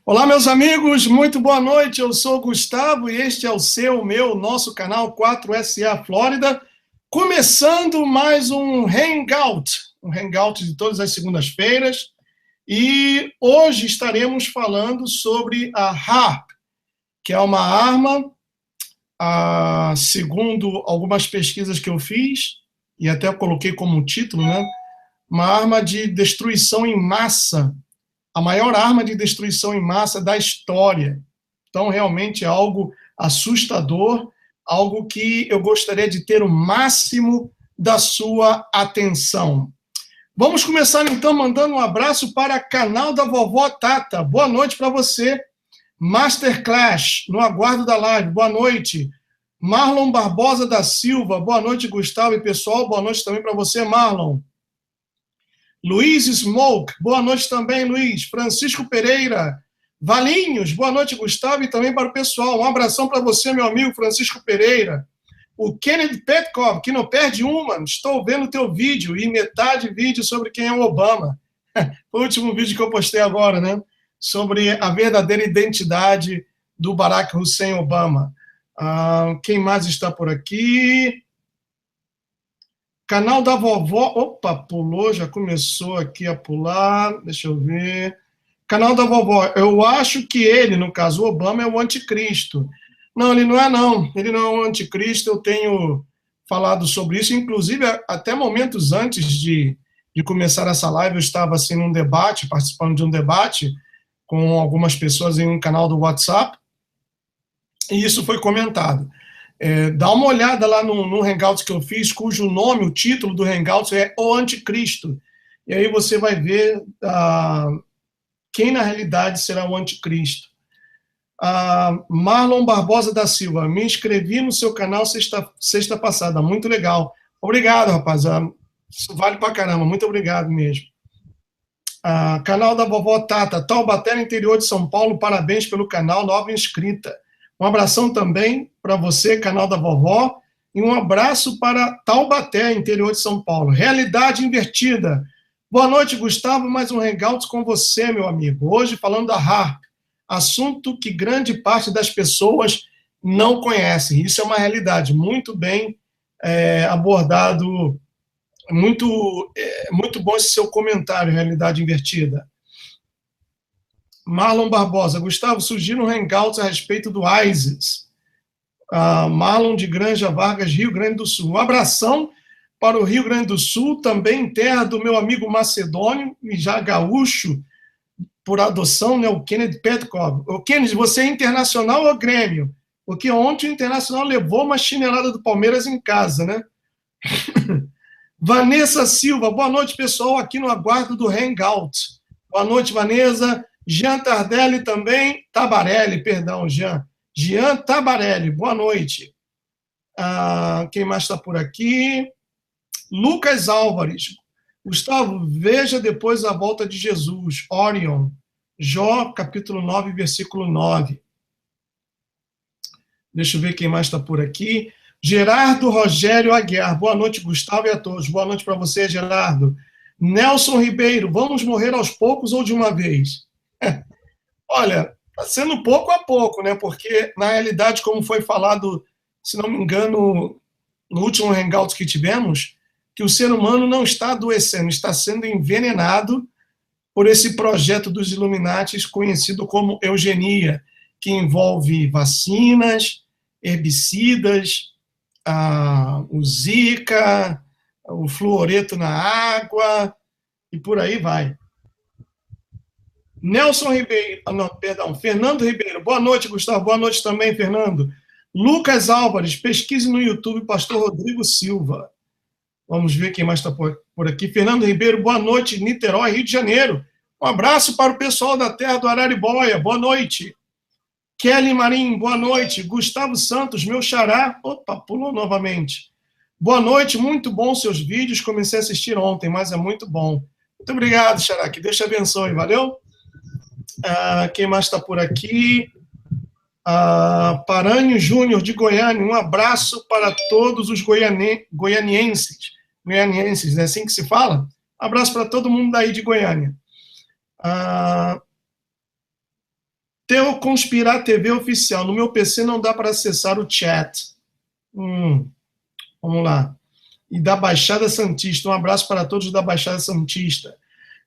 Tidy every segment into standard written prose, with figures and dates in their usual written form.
Olá, meus amigos, muito boa noite. Eu sou o Gustavo e este é o seu, meu, nosso canal 4SA Flórida, começando mais um hangout de todas as segundas-feiras. E hoje estaremos falando sobre a HAARP, que é uma arma, segundo algumas pesquisas que eu fiz, e até coloquei como título, né? Uma arma de destruição em massa, a maior arma de destruição em massa da história. Então, realmente é algo assustador, algo que eu gostaria de ter o máximo da sua atenção. Vamos começar, então, mandando um abraço para o canal da Vovó Tata. Boa noite para você. Masterclass, no aguardo da live. Boa noite. Marlon Barbosa da Silva. Boa noite, Gustavo e pessoal. Boa noite também para você, Marlon. Luiz Smoke, boa noite também, Luiz. Francisco Pereira, Valinhos, boa noite, Gustavo, e também para o pessoal. Um abração para você, meu amigo Francisco Pereira. O Kenneth Petkov, que não perde uma, estou vendo o teu vídeo, e metade vídeo sobre quem é o Obama. Foi o último vídeo que eu postei agora, né? Sobre a verdadeira identidade do Barack Hussein Obama. Quem mais está por aqui? Canal da vovó, opa, pulou, já começou aqui a pular, deixa eu ver. Canal da vovó, eu acho que ele, no caso o Obama, é o anticristo. Não, ele não é não, ele não é o anticristo, eu tenho falado sobre isso, inclusive até momentos antes de começar essa live, eu estava assim num debate, participando de um debate com algumas pessoas em um canal do WhatsApp, e isso foi comentado. Dá uma olhada lá no Hangout que eu fiz, cujo nome, o título do Hangout é O Anticristo. E aí você vai ver quem na realidade será o Anticristo. Marlon Barbosa da Silva, me inscrevi no seu canal sexta passada, muito legal. Obrigado, rapaziada. Isso vale pra caramba, muito obrigado mesmo. Canal da vovó Tata, Taubaté, no interior de São Paulo, parabéns pelo canal, nova inscrita. Um abração também para você, canal da vovó, e um abraço para Taubaté, interior de São Paulo. Realidade invertida. Boa noite, Gustavo, mais um hangout com você, meu amigo. Hoje falando da HAARP, assunto que grande parte das pessoas não conhecem. Isso é uma realidade muito bem abordado, muito bom esse seu comentário, realidade invertida. Marlon Barbosa, Gustavo, surgiram hangouts a respeito do ISIS. Marlon de Granja Vargas, Rio Grande do Sul. Um abração para o Rio Grande do Sul, também terra do meu amigo macedônio, e já gaúcho, por adoção, né, o Kenneth Petkov. O Kenneth, você é internacional ou Grêmio? Porque ontem o Internacional levou uma chinelada do Palmeiras em casa, né? Vanessa Silva, boa noite, pessoal, aqui no aguardo do Hangout. Boa noite, Vanessa. Jean Tardelli também, Tabarelli, perdão, Jean Tabarelli, boa noite. Quem mais está por aqui? Lucas Álvares. Gustavo, veja depois a volta de Jesus, Orion, Jó, capítulo 9, versículo 9. Deixa eu ver quem mais está por aqui. Gerardo Rogério Aguiar, boa noite, Gustavo, e a todos. Boa noite para você, Gerardo. Nelson Ribeiro, vamos morrer aos poucos ou de uma vez? Olha, está sendo pouco a pouco, né? Porque, na realidade, como foi falado, se não me engano, no último hangout que tivemos, que o ser humano não está adoecendo, está sendo envenenado por esse projeto dos Illuminatis conhecido como eugenia, que envolve vacinas, herbicidas, o Zika, o fluoreto na água, e por aí vai. Nelson Ribeiro, Fernando Ribeiro, boa noite, Gustavo, boa noite também, Fernando. Lucas Álvares, pesquise no YouTube, Pastor Rodrigo Silva. Vamos ver quem mais está por aqui. Fernando Ribeiro, boa noite, Niterói, Rio de Janeiro. Um abraço para o pessoal da terra do Araribóia, boa noite. Kelly Marim, boa noite. Gustavo Santos, meu xará, opa, pulou novamente. Boa noite, muito bom seus vídeos, comecei a assistir ontem, mas é muito bom. Muito obrigado, xará, que Deus te abençoe, valeu? Quem mais está por aqui? Paranho Júnior, de Goiânia, um abraço para todos os goianienses, é assim que se fala? Um abraço para todo mundo daí de Goiânia. Teu Conspirar TV oficial. No meu PC não dá para acessar o chat. Vamos lá. E da Baixada Santista. Um abraço para todos da Baixada Santista.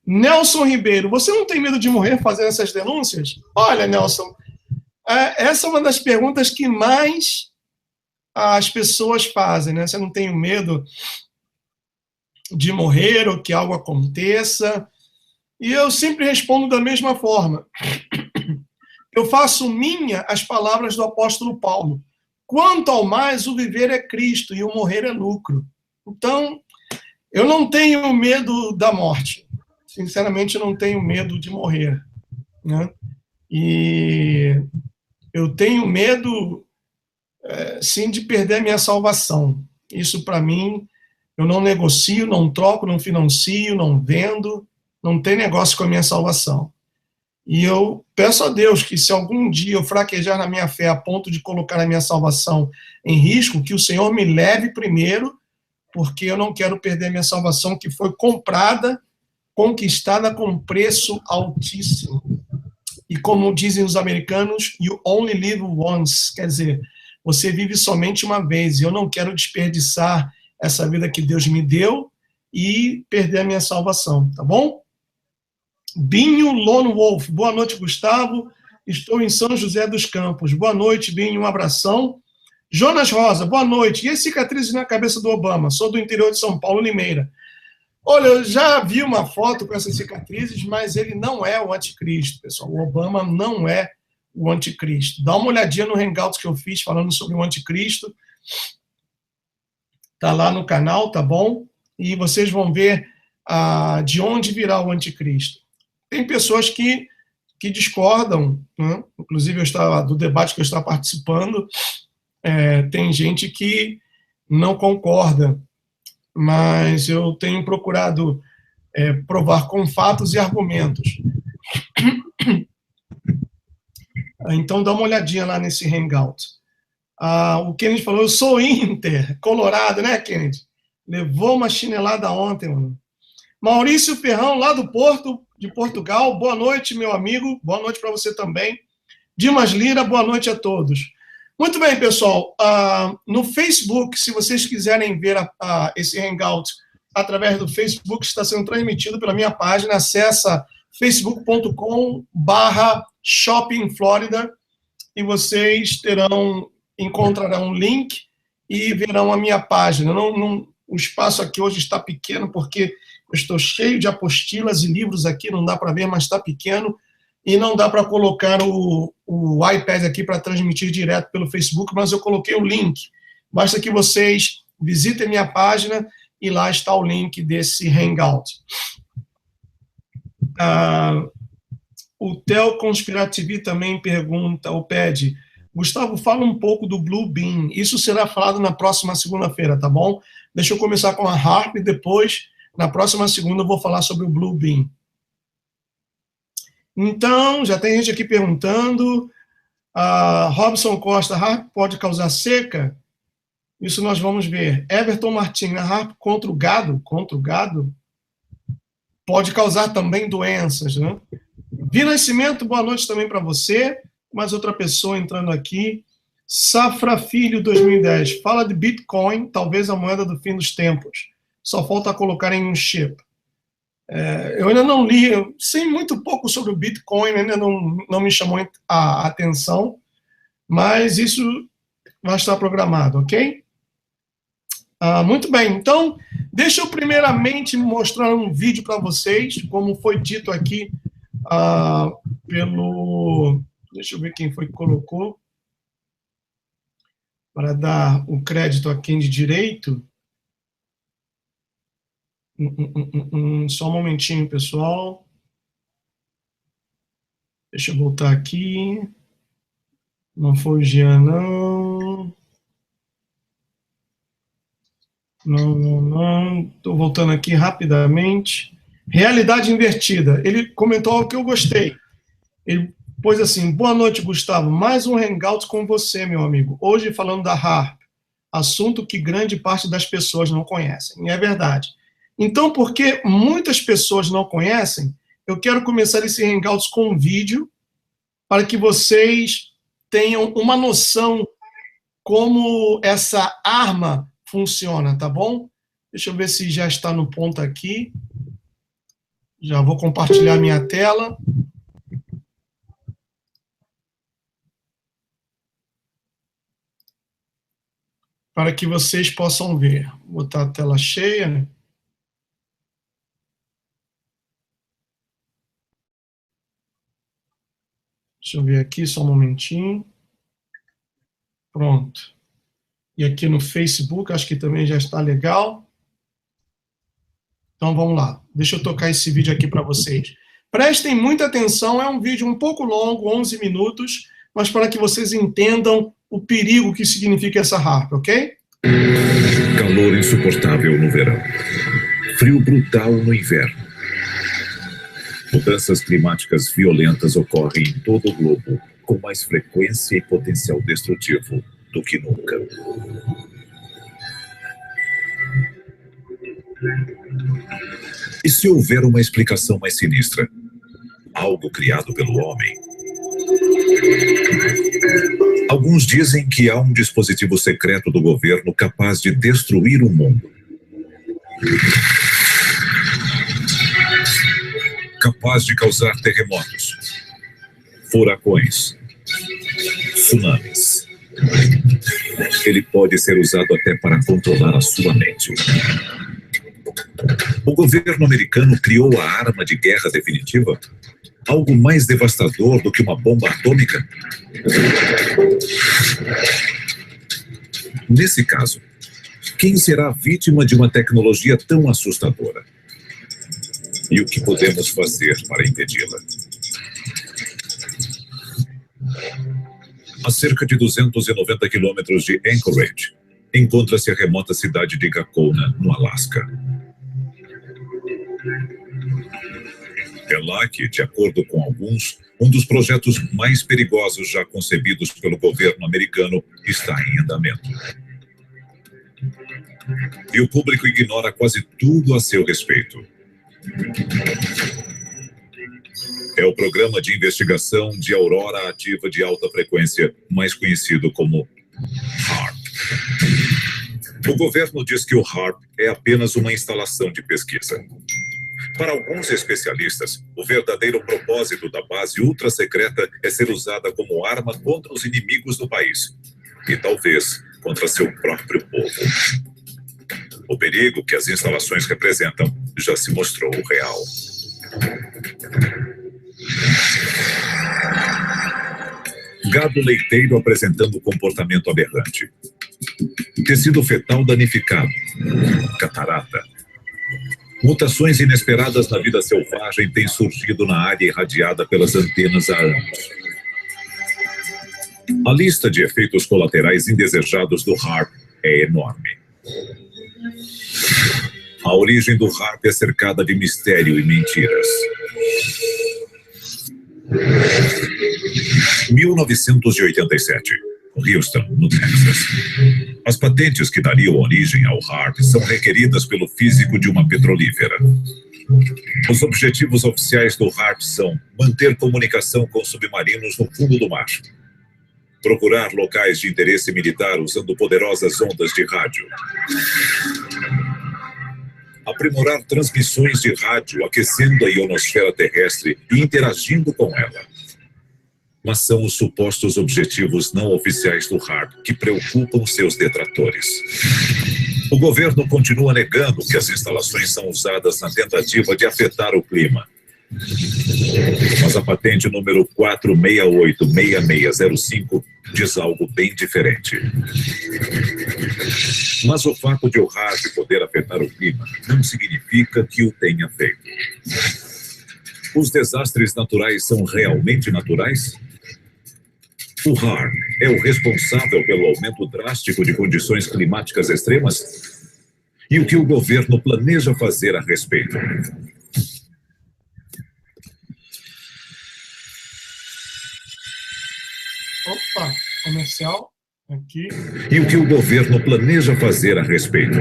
Nelson Ribeiro, você não tem medo de morrer fazendo essas denúncias? Olha, Nelson, essa é uma das perguntas que mais as pessoas fazem, né? Você não tem medo de morrer ou que algo aconteça? E eu sempre respondo da mesma forma. Eu faço minha as palavras do apóstolo Paulo. Quanto ao mais, o viver é Cristo e o morrer é lucro. Então, eu não tenho medo da morte. Sinceramente, eu não tenho medo de morrer, né? E eu tenho medo, sim, de perder a minha salvação. Isso, para mim, eu não negocio, não troco, não financio, não vendo, não tem negócio com a minha salvação. E eu peço a Deus que, se algum dia eu fraquejar na minha fé a ponto de colocar a minha salvação em risco, que o Senhor me leve primeiro, porque eu não quero perder a minha salvação, que foi comprada, conquistada com preço altíssimo. E como dizem os americanos, you only live once, quer dizer, você vive somente uma vez, e eu não quero desperdiçar essa vida que Deus me deu e perder a minha salvação, tá bom? Binho Lone Wolf, boa noite, Gustavo, estou em São José dos Campos, boa noite, Binho, um abração. Jonas Rosa, boa noite, e as cicatrizes na cabeça do Obama? Sou do interior de São Paulo, Limeira. Olha, eu já vi uma foto com essas cicatrizes, mas ele não é o anticristo, pessoal. O Obama não é o anticristo. Dá uma olhadinha no hangout que eu fiz falando sobre o anticristo. Tá lá no canal, tá bom? E vocês vão ver de onde virá o anticristo. Tem pessoas que discordam, né? Inclusive do debate que eu estava participando, tem gente que não concorda, mas eu tenho procurado provar com fatos e argumentos. Então, dá uma olhadinha lá nesse hangout. O Kennedy falou, eu sou Inter, Colorado, né, Kennedy? Levou uma chinelada ontem, mano. Maurício Ferrão, lá do Porto, de Portugal, boa noite, meu amigo, boa noite para você também. Dimas Lira, boa noite a todos. Muito bem, pessoal, no Facebook, se vocês quiserem ver esse hangout através do Facebook, está sendo transmitido pela minha página, acessa facebook.com/shoppingflorida e vocês encontrarão um link e verão a minha página. O espaço aqui hoje está pequeno porque eu estou cheio de apostilas e livros aqui, não dá para ver, mas está pequeno. E não dá para colocar o iPad aqui para transmitir direto pelo Facebook, mas eu coloquei o link. Basta que vocês visitem minha página e lá está o link desse hangout. O Theo Conspirativi também pergunta, ou pede, Gustavo, fala um pouco do Blue Beam. Isso será falado na próxima segunda-feira, tá bom? Deixa eu começar com a Harp e depois, na próxima segunda, eu vou falar sobre o Blue Beam. Então, já tem gente aqui perguntando, Robson Costa, a Harp pode causar seca? Isso nós vamos ver. Everton Martins, a Harp contra o gado? Contra o gado? Pode causar também doenças, né? Vi Nascimento, boa noite também para você. Mais outra pessoa entrando aqui. Safra Filho 2010, fala de Bitcoin, talvez a moeda do fim dos tempos. Só falta colocar em um chip. Eu ainda não li, eu sei muito pouco sobre o Bitcoin, ainda não me chamou a atenção, mas isso vai estar programado, ok? Muito bem, então, deixa eu primeiramente mostrar um vídeo para vocês, como foi dito aqui deixa eu ver quem foi que colocou, para dar o crédito a quem de direito. Só um momentinho, pessoal. Deixa eu voltar aqui. Não foi o Jean, não. Não. Estou voltando aqui rapidamente. Realidade invertida. Ele comentou algo que eu gostei. Ele pôs assim, boa noite, Gustavo. Mais um hangout com você, meu amigo. Hoje falando da Harp. Assunto que grande parte das pessoas não conhecem. E é verdade. Então, porque muitas pessoas não conhecem, eu quero começar esse Hangouts com um vídeo, para que vocês tenham uma noção como essa arma funciona, tá bom? Deixa eu ver se já está no ponto aqui. Já vou compartilhar minha tela. Para que vocês possam ver. Vou botar a tela cheia. Deixa eu ver aqui, só um momentinho. Pronto. E aqui no Facebook, acho que também já está legal. Então, vamos lá. Deixa eu tocar esse vídeo aqui para vocês. Prestem muita atenção, é um vídeo um pouco longo, 11 minutos, mas para que vocês entendam o perigo que significa essa harpa, ok? Calor insuportável no verão. Frio brutal no inverno. Mudanças climáticas violentas ocorrem em todo o globo, com mais frequência e potencial destrutivo do que nunca. E se houver uma explicação mais sinistra? Algo criado pelo homem? Alguns dizem que há um dispositivo secreto do governo capaz de destruir o mundo. Capaz de causar terremotos, furacões, tsunamis. Ele pode ser usado até para controlar a sua mente. O governo americano criou a arma de guerra definitiva? Algo mais devastador do que uma bomba atômica? Nesse caso, quem será vítima de uma tecnologia tão assustadora? E o que podemos fazer para impedi-la? A cerca de 290 quilômetros de Anchorage, encontra-se a remota cidade de Gakona, no Alasca. É lá que, de acordo com alguns, um dos projetos mais perigosos já concebidos pelo governo americano está em andamento. E o público ignora quase tudo a seu respeito. É o Programa de Investigação de Aurora Ativa de Alta Frequência, mais conhecido como HAARP. O governo diz que o HAARP é apenas uma instalação de pesquisa. Para alguns especialistas, o verdadeiro propósito da base ultra-secreta é ser usada como arma contra os inimigos do país e talvez contra seu próprio povo. O perigo que as instalações representam já se mostrou real. Gado leiteiro apresentando comportamento aberrante. Tecido fetal danificado. Catarata. Mutações inesperadas na vida selvagem têm surgido na área irradiada pelas antenas há anos. A lista de efeitos colaterais indesejados do HAARP é enorme. A origem do HAARP é cercada de mistério e mentiras. 1987, Houston, no Texas. As patentes que dariam origem ao HAARP são requeridas pelo físico de uma petrolífera. Os objetivos oficiais do HAARP são manter comunicação com submarinos no fundo do mar, procurar locais de interesse militar usando poderosas ondas de rádio, aprimorar transmissões de rádio aquecendo a ionosfera terrestre e interagindo com ela. Mas são os supostos objetivos não oficiais do HAARP que preocupam seus detratores. O governo continua negando que as instalações são usadas na tentativa de afetar o clima. Mas a patente número 4686605 diz algo bem diferente. Mas o fato de o HAARP poder afetar o clima não significa que o tenha feito. Os desastres naturais são realmente naturais? O HAARP é o responsável pelo aumento drástico de condições climáticas extremas? E o que o governo planeja fazer a respeito? Opa, comercial, aqui. E o que o governo planeja fazer a respeito?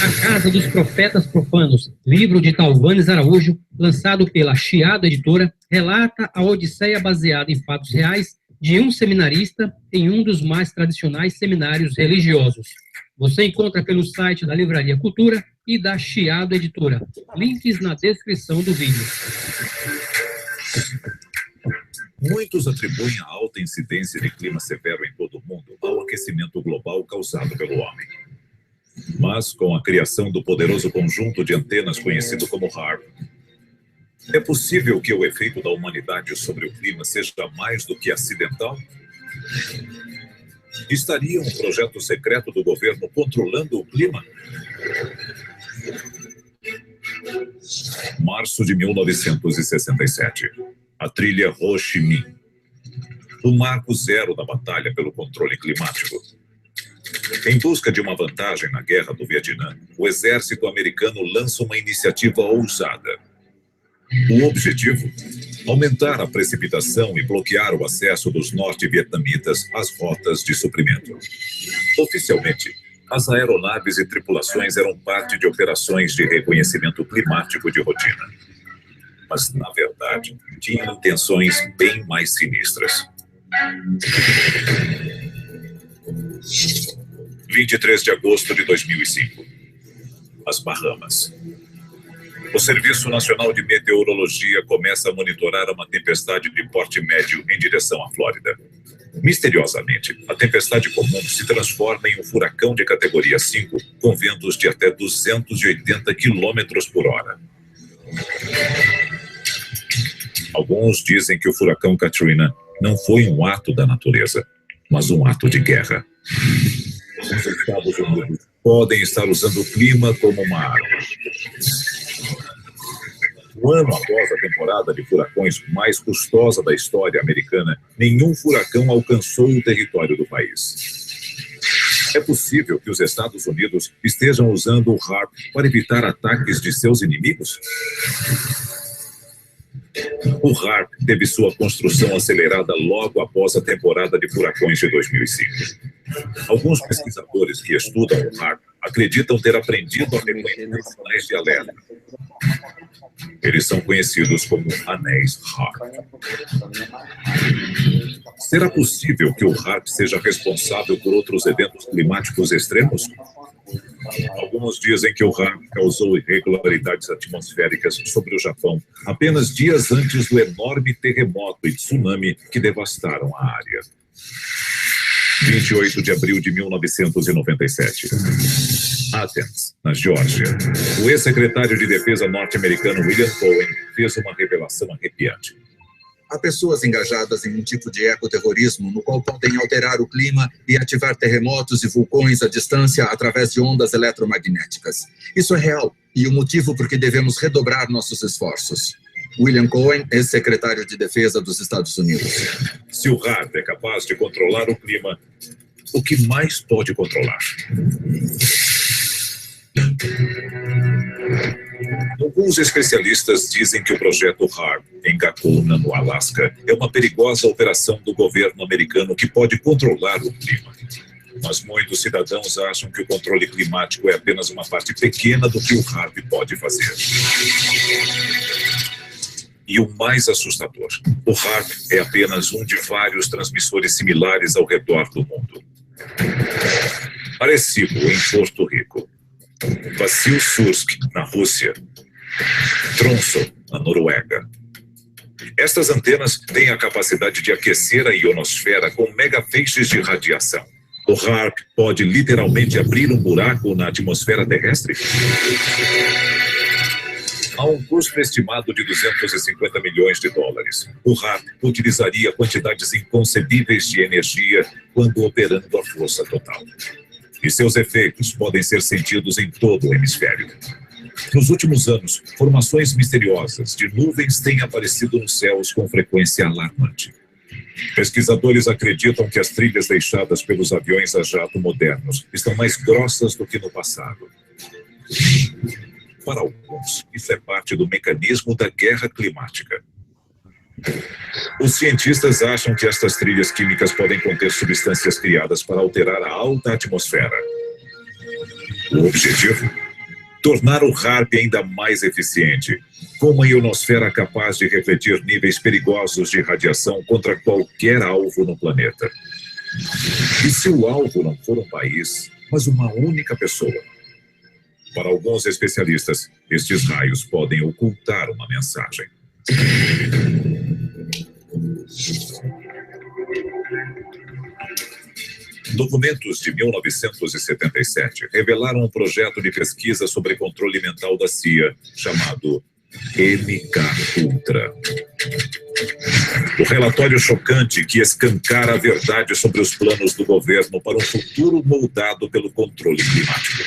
A Casa dos Profetas Profanos, livro de Talvanes Araújo, lançado pela Chiado Editora, relata a odisseia baseada em fatos reais de um seminarista em um dos mais tradicionais seminários religiosos. Você encontra pelo site da Livraria Cultura e da Chiado Editora. Links na descrição do vídeo. Muitos atribuem a alta incidência de clima severo em todo o mundo ao aquecimento global causado pelo homem. Mas, com a criação do poderoso conjunto de antenas conhecido como HAARP, é possível que o efeito da humanidade sobre o clima seja mais do que acidental? Estaria um projeto secreto do governo controlando o clima? Março de 1967. A trilha Ho Chi Minh. O marco zero da batalha pelo controle climático. Em busca de uma vantagem na Guerra do Vietnã, o exército americano lança uma iniciativa ousada. O objetivo? Aumentar a precipitação e bloquear o acesso dos norte-vietnamitas às rotas de suprimento. Oficialmente, as aeronaves e tripulações eram parte de operações de reconhecimento climático de rotina. Mas, na verdade, tinham intenções bem mais sinistras. 23 de agosto de 2005. As Bahamas. O Serviço Nacional de Meteorologia começa a monitorar uma tempestade de porte médio em direção à Flórida. Misteriosamente, a tempestade comum se transforma em um furacão de categoria 5, com ventos de até 280 km por hora. Alguns dizem que o furacão Katrina não foi um ato da natureza, mas um ato de guerra. Os Estados Unidos podem estar usando o clima como uma arma. Um ano após a temporada de furacões mais custosa da história americana, nenhum furacão alcançou o território do país. É possível que os Estados Unidos estejam usando o HAARP para evitar ataques de seus inimigos? O HAARP teve sua construção acelerada logo após a temporada de furacões de 2005. Alguns pesquisadores que estudam o HAARP acreditam ter aprendido a reconhecer sinais de alerta. Eles são conhecidos como anéis HAARP. Será possível que o HAARP seja responsável por outros eventos climáticos extremos? Alguns dizem que o HAARP causou irregularidades atmosféricas sobre o Japão apenas dias antes do enorme terremoto e tsunami que devastaram a área. 28 de abril de 1997. Athens, na Geórgia. O ex-secretário de Defesa norte-americano William Cohen fez uma revelação arrepiante. Há pessoas engajadas em um tipo de ecoterrorismo no qual podem alterar o clima e ativar terremotos e vulcões à distância através de ondas eletromagnéticas. Isso é real e o motivo por que devemos redobrar nossos esforços. William Cohen, ex-secretário de Defesa dos Estados Unidos. Se o HAARP é capaz de controlar o clima, o que mais pode controlar? Alguns especialistas dizem que o projeto HAARP, em Gakona, no Alasca, é uma perigosa operação do governo americano que pode controlar o clima. Mas muitos cidadãos acham que o controle climático é apenas uma parte pequena do que o HAARP pode fazer. E o mais assustador, o HAARP é apenas um de vários transmissores similares ao redor do mundo. Arecibo, em Porto Rico. Vassilsursk, na Rússia. Tromsø, na Noruega. Estas antenas têm a capacidade de aquecer a ionosfera com megafeixes de radiação. O HAARP pode literalmente abrir um buraco na atmosfera terrestre? Há um custo estimado de 250 milhões de dólares. O HAARP utilizaria quantidades inconcebíveis de energia quando operando a força total. E seus efeitos podem ser sentidos em todo o hemisfério. Nos últimos anos, formações misteriosas de nuvens têm aparecido nos céus com frequência alarmante. Pesquisadores acreditam que as trilhas deixadas pelos aviões a jato modernos estão mais grossas do que no passado. Para alguns, isso é parte do mecanismo da guerra climática. Os cientistas acham que estas trilhas químicas podem conter substâncias criadas para alterar a alta atmosfera. O objetivo? Tornar o HAARP ainda mais eficiente, com uma ionosfera capaz de refletir níveis perigosos de radiação contra qualquer alvo no planeta. E se o alvo não for um país, mas uma única pessoa? Para alguns especialistas, estes raios podem ocultar uma mensagem. Documentos de 1977 revelaram um projeto de pesquisa sobre controle mental da CIA, chamado MK-Ultra. O relatório chocante que escancara a verdade sobre os planos do governo para um futuro moldado pelo controle climático.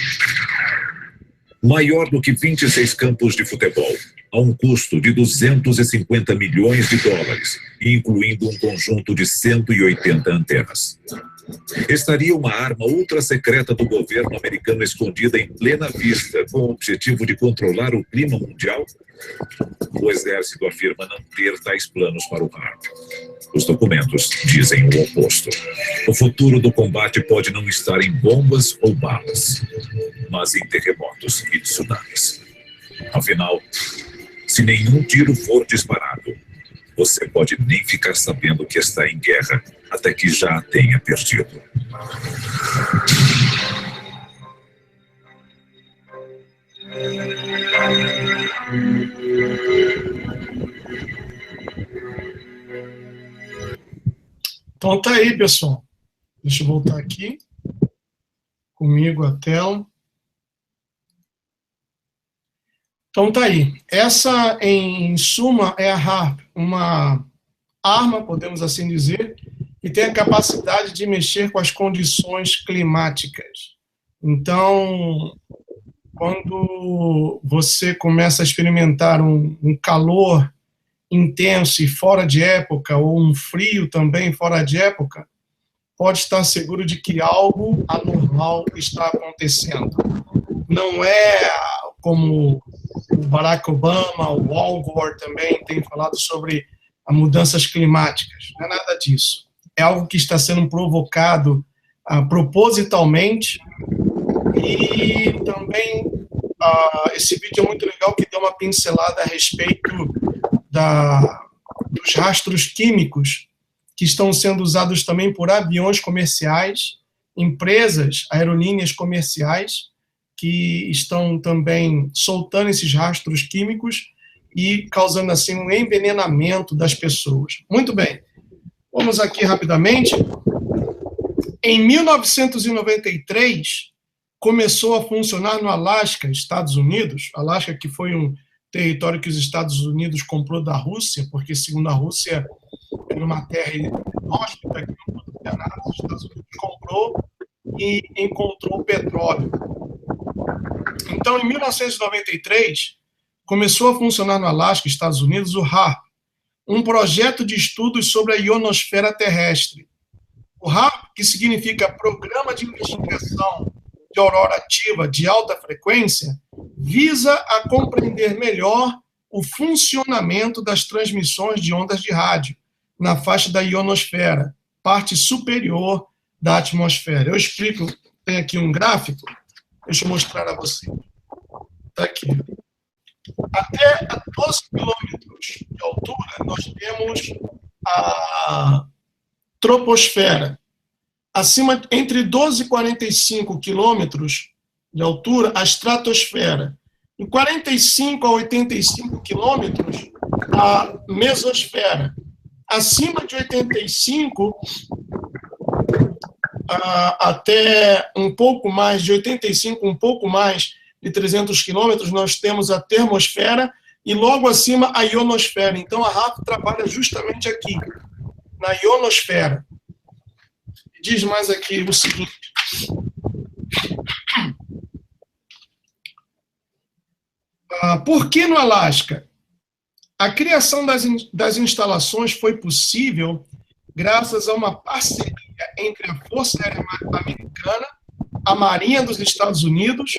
Maior do que 26 campos de futebol, a um custo de 250 milhões de dólares, incluindo um conjunto de 180 antenas. Estaria uma arma ultra-secreta do governo americano escondida em plena vista, com o objetivo de controlar o clima mundial? O exército afirma não ter tais planos para o HAARP. Os documentos dizem o oposto. O futuro do combate pode não estar em bombas ou balas, mas em terremotos e tsunamis. Afinal, se nenhum tiro for disparado, você pode nem ficar sabendo que está em guerra até que já a tenha perdido. Então tá aí, pessoal. Deixa eu voltar aqui. Comigo a tela. Então tá aí. Essa, em suma, é a HAARP, uma arma, podemos assim dizer, que tem a capacidade de mexer com as condições climáticas. Então, quando você começa a experimentar um calor intenso e fora de época, ou um frio também fora de época, pode estar seguro de que algo anormal está acontecendo. Não é como o Barack Obama, o Al Gore também tem falado sobre as mudanças climáticas. Não é nada disso. É algo que está sendo provocado propositalmente. E também esse vídeo é muito legal, que deu uma pincelada a respeito dos rastros químicos que estão sendo usados também por aviões comerciais, empresas, aerolíneas comerciais, que estão também soltando esses rastros químicos e causando assim um envenenamento das pessoas. Muito bem, vamos aqui rapidamente. Em 1993, começou a funcionar no Alasca, Estados Unidos. Alasca, que foi um território que os Estados Unidos comprou da Rússia, porque, segundo a Rússia, era uma terra inóspita que não produzia nada. Os Estados Unidos comprou e encontrou petróleo. Então, em 1993, começou a funcionar no Alasca, Estados Unidos, o HAARP, um projeto de estudos sobre a ionosfera terrestre. O HAARP, que significa Programa de Investigação de Aurora Ativa de Alta Frequência, visa a compreender melhor o funcionamento das transmissões de ondas de rádio na faixa da ionosfera, parte superior da atmosfera. Eu explico, tem aqui um gráfico, deixa eu mostrar a você. Está aqui. Até 12 quilômetros de altura, nós temos a troposfera. Acima, entre 12 e 45 quilômetros de altura, a estratosfera. Em 45 a 85 quilômetros, a mesosfera. Acima de 85, até um pouco mais de 85, um pouco mais de 300 quilômetros, nós temos a termosfera e logo acima a ionosfera. Então a HAARP trabalha justamente aqui, na ionosfera. Diz mais aqui o seguinte. Por que no Alasca? A criação das instalações foi possível graças a uma parceria entre a Força Aérea Americana, a Marinha dos Estados Unidos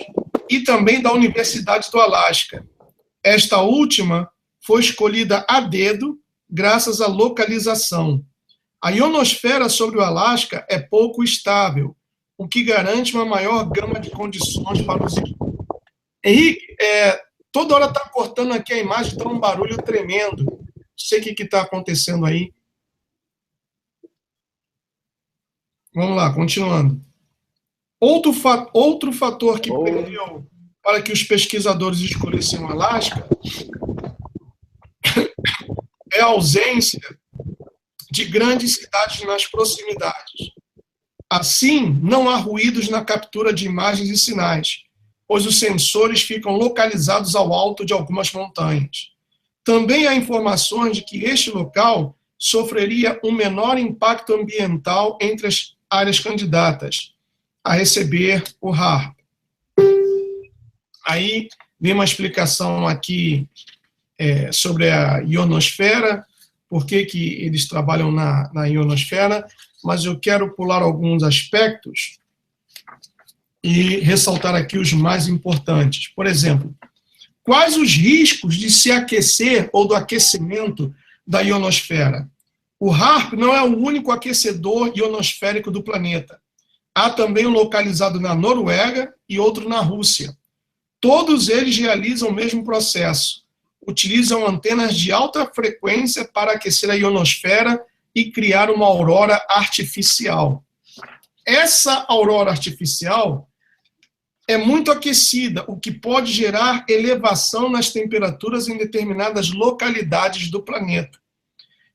e também da Universidade do Alasca. Esta última foi escolhida a dedo graças à localização. A ionosfera sobre o Alasca é pouco estável, o que garante uma maior gama de condições para os estudos. Henrique, toda hora está cortando aqui a imagem, está um barulho tremendo. Não sei o que está acontecendo aí. Vamos lá, continuando. Outro fator que prendeu para que os pesquisadores escolhessem o Alasca é a ausência de grandes cidades nas proximidades. Assim, não há ruídos na captura de imagens e sinais, pois os sensores ficam localizados ao alto de algumas montanhas. Também há informações de que este local sofreria um menor impacto ambiental entre as áreas candidatas a receber o HAARP. Aí vem uma explicação aqui sobre a ionosfera, por que eles trabalham na ionosfera, mas eu quero pular alguns aspectos e ressaltar aqui os mais importantes. Por exemplo, quais os riscos de se aquecer ou do aquecimento da ionosfera? O HAARP não é o único aquecedor ionosférico do planeta. Há também um localizado na Noruega e outro na Rússia. Todos eles realizam o mesmo processo. Utilizam antenas de alta frequência para aquecer a ionosfera e criar uma aurora artificial. Essa aurora artificial é muito aquecida, o que pode gerar elevação nas temperaturas em determinadas localidades do planeta.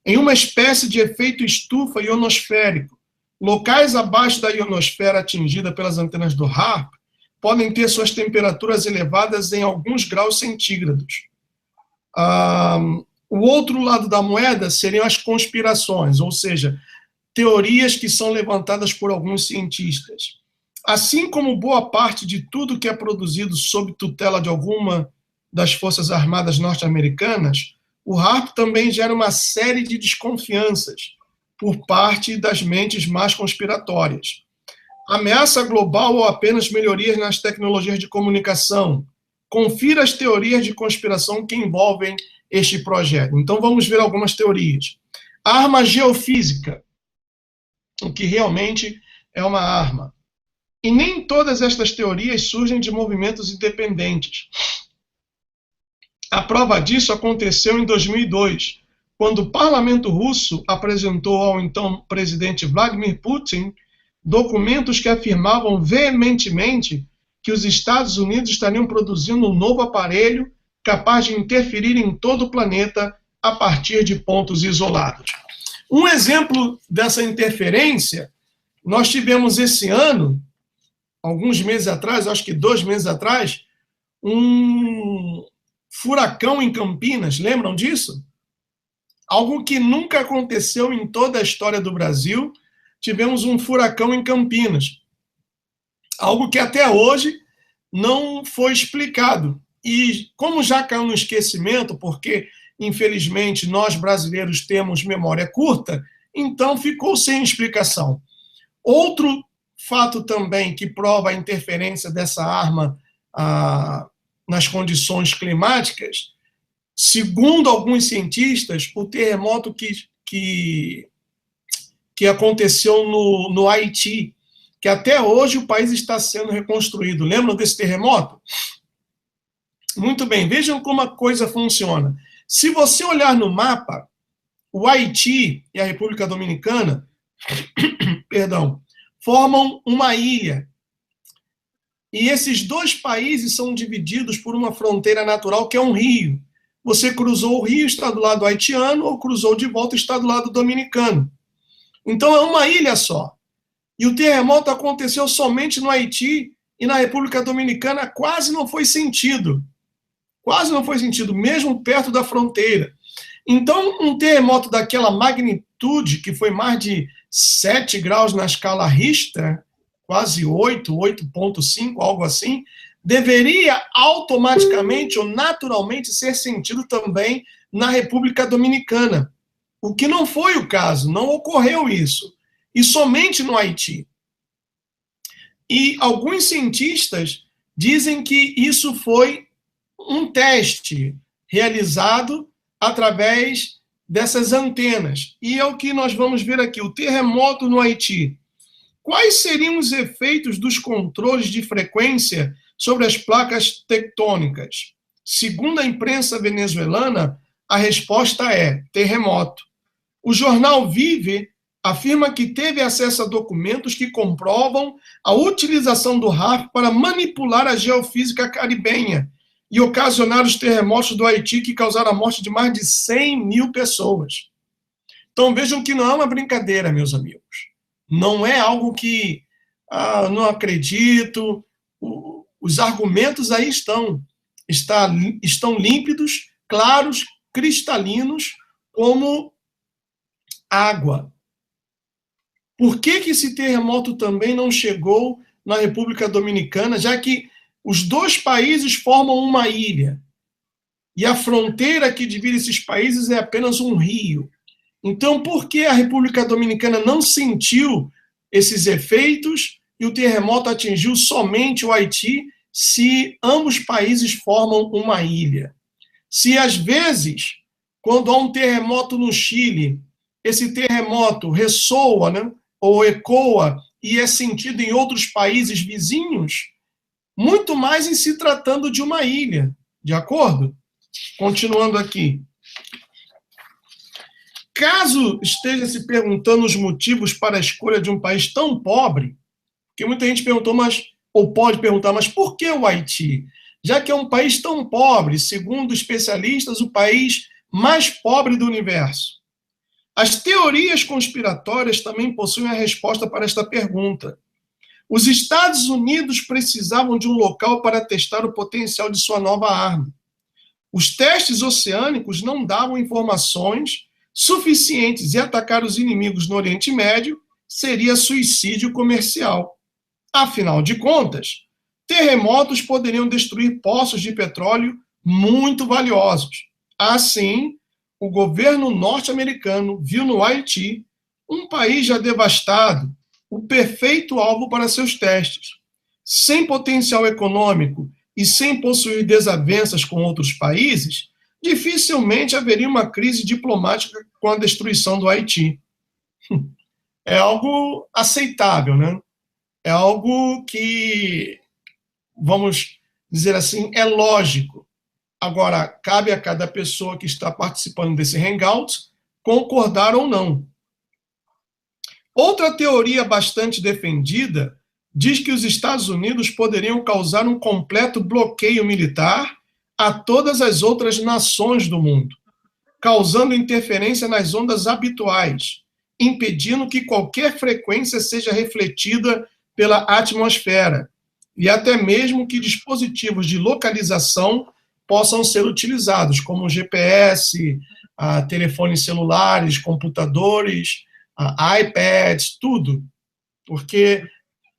Em uma espécie de efeito estufa ionosférico, locais abaixo da ionosfera atingida pelas antenas do HAARP podem ter suas temperaturas elevadas em alguns graus centígrados. O outro lado da moeda seriam as conspirações, ou seja, teorias que são levantadas por alguns cientistas. Assim como boa parte de tudo que é produzido sob tutela de alguma das Forças Armadas norte-americanas, o HAARP também gera uma série de desconfianças por parte das mentes mais conspiratórias. Ameaça global ou apenas melhorias nas tecnologias de comunicação? Confira as teorias de conspiração que envolvem este projeto. Então, vamos ver algumas teorias. Arma geofísica, o que realmente é uma arma. E nem todas estas teorias surgem de movimentos independentes. A prova disso aconteceu em 2002, quando o parlamento russo apresentou ao então presidente Vladimir Putin documentos que afirmavam veementemente que os Estados Unidos estariam produzindo um novo aparelho capaz de interferir em todo o planeta a partir de pontos isolados. Um exemplo dessa interferência, nós tivemos esse ano, alguns meses atrás, acho que 2 meses atrás, um furacão em Campinas, lembram disso? Algo que nunca aconteceu em toda a história do Brasil, tivemos um furacão em Campinas. Algo que até hoje não foi explicado. E como já caiu no esquecimento, porque, infelizmente, nós brasileiros temos memória curta, então ficou sem explicação. Outro fato também que prova a interferência dessa arma nas condições climáticas, segundo alguns cientistas, o terremoto que aconteceu no Haiti, que até hoje o país está sendo reconstruído. Lembram desse terremoto? Muito bem, vejam como a coisa funciona. Se você olhar no mapa, o Haiti e a República Dominicana, perdão, formam uma ilha. E esses dois países são divididos por uma fronteira natural que é um rio. Você cruzou o rio, está do lado haitiano, ou cruzou de volta, está do lado dominicano. Então é uma ilha só. E o terremoto aconteceu somente no Haiti e na República Dominicana quase não foi sentido. Quase não foi sentido, mesmo perto da fronteira. Então, um terremoto daquela magnitude, que foi mais de 7 graus na escala Richter, quase 8, 8,5, algo assim, deveria automaticamente ou naturalmente ser sentido também na República Dominicana. O que não foi o caso, não ocorreu isso. E somente no Haiti. E alguns cientistas dizem que isso foi um teste realizado através dessas antenas. E é o que nós vamos ver aqui, o terremoto no Haiti. Quais seriam os efeitos dos controles de frequência sobre as placas tectônicas? Segundo a imprensa venezuelana, a resposta é terremoto. O jornal Vive afirma que teve acesso a documentos que comprovam a utilização do HAARP para manipular a geofísica caribenha e ocasionar os terremotos do Haiti que causaram a morte de mais de 100 mil pessoas. Então vejam que não é uma brincadeira, meus amigos. Não é algo que não acredito. Os argumentos aí estão límpidos, claros, cristalinos, como água. Por que esse terremoto também não chegou na República Dominicana, já que os dois países formam uma ilha e a fronteira que divide esses países é apenas um rio? Então, por que a República Dominicana não sentiu esses efeitos e o terremoto atingiu somente o Haiti, se ambos países formam uma ilha? Se às vezes, quando há um terremoto no Chile, esse terremoto ressoa, né, ou ecoa e é sentido em outros países vizinhos, muito mais em se tratando de uma ilha, de acordo? Continuando aqui. Caso esteja se perguntando os motivos para a escolha de um país tão pobre, porque muita gente perguntou, ou pode perguntar, mas por que o Haiti? Já que é um país tão pobre, segundo especialistas, o país mais pobre do universo. As teorias conspiratórias também possuem a resposta para esta pergunta. Os Estados Unidos precisavam de um local para testar o potencial de sua nova arma. Os testes oceânicos não davam informações suficientes e atacar os inimigos no Oriente Médio seria suicídio comercial. Afinal de contas, terremotos poderiam destruir poços de petróleo muito valiosos. Assim, o governo norte-americano viu no Haiti, um país já devastado, o perfeito alvo para seus testes. Sem potencial econômico e sem possuir desavenças com outros países, dificilmente haveria uma crise diplomática com a destruição do Haiti. É algo aceitável, né? É algo que, vamos dizer assim, é lógico. Agora, cabe a cada pessoa que está participando desse hangout concordar ou não. Outra teoria bastante defendida diz que os Estados Unidos poderiam causar um completo bloqueio militar a todas as outras nações do mundo, causando interferência nas ondas habituais, impedindo que qualquer frequência seja refletida pela atmosfera, e até mesmo que dispositivos de localização possam ser utilizados, como GPS, telefones celulares, computadores, iPads, tudo. Porque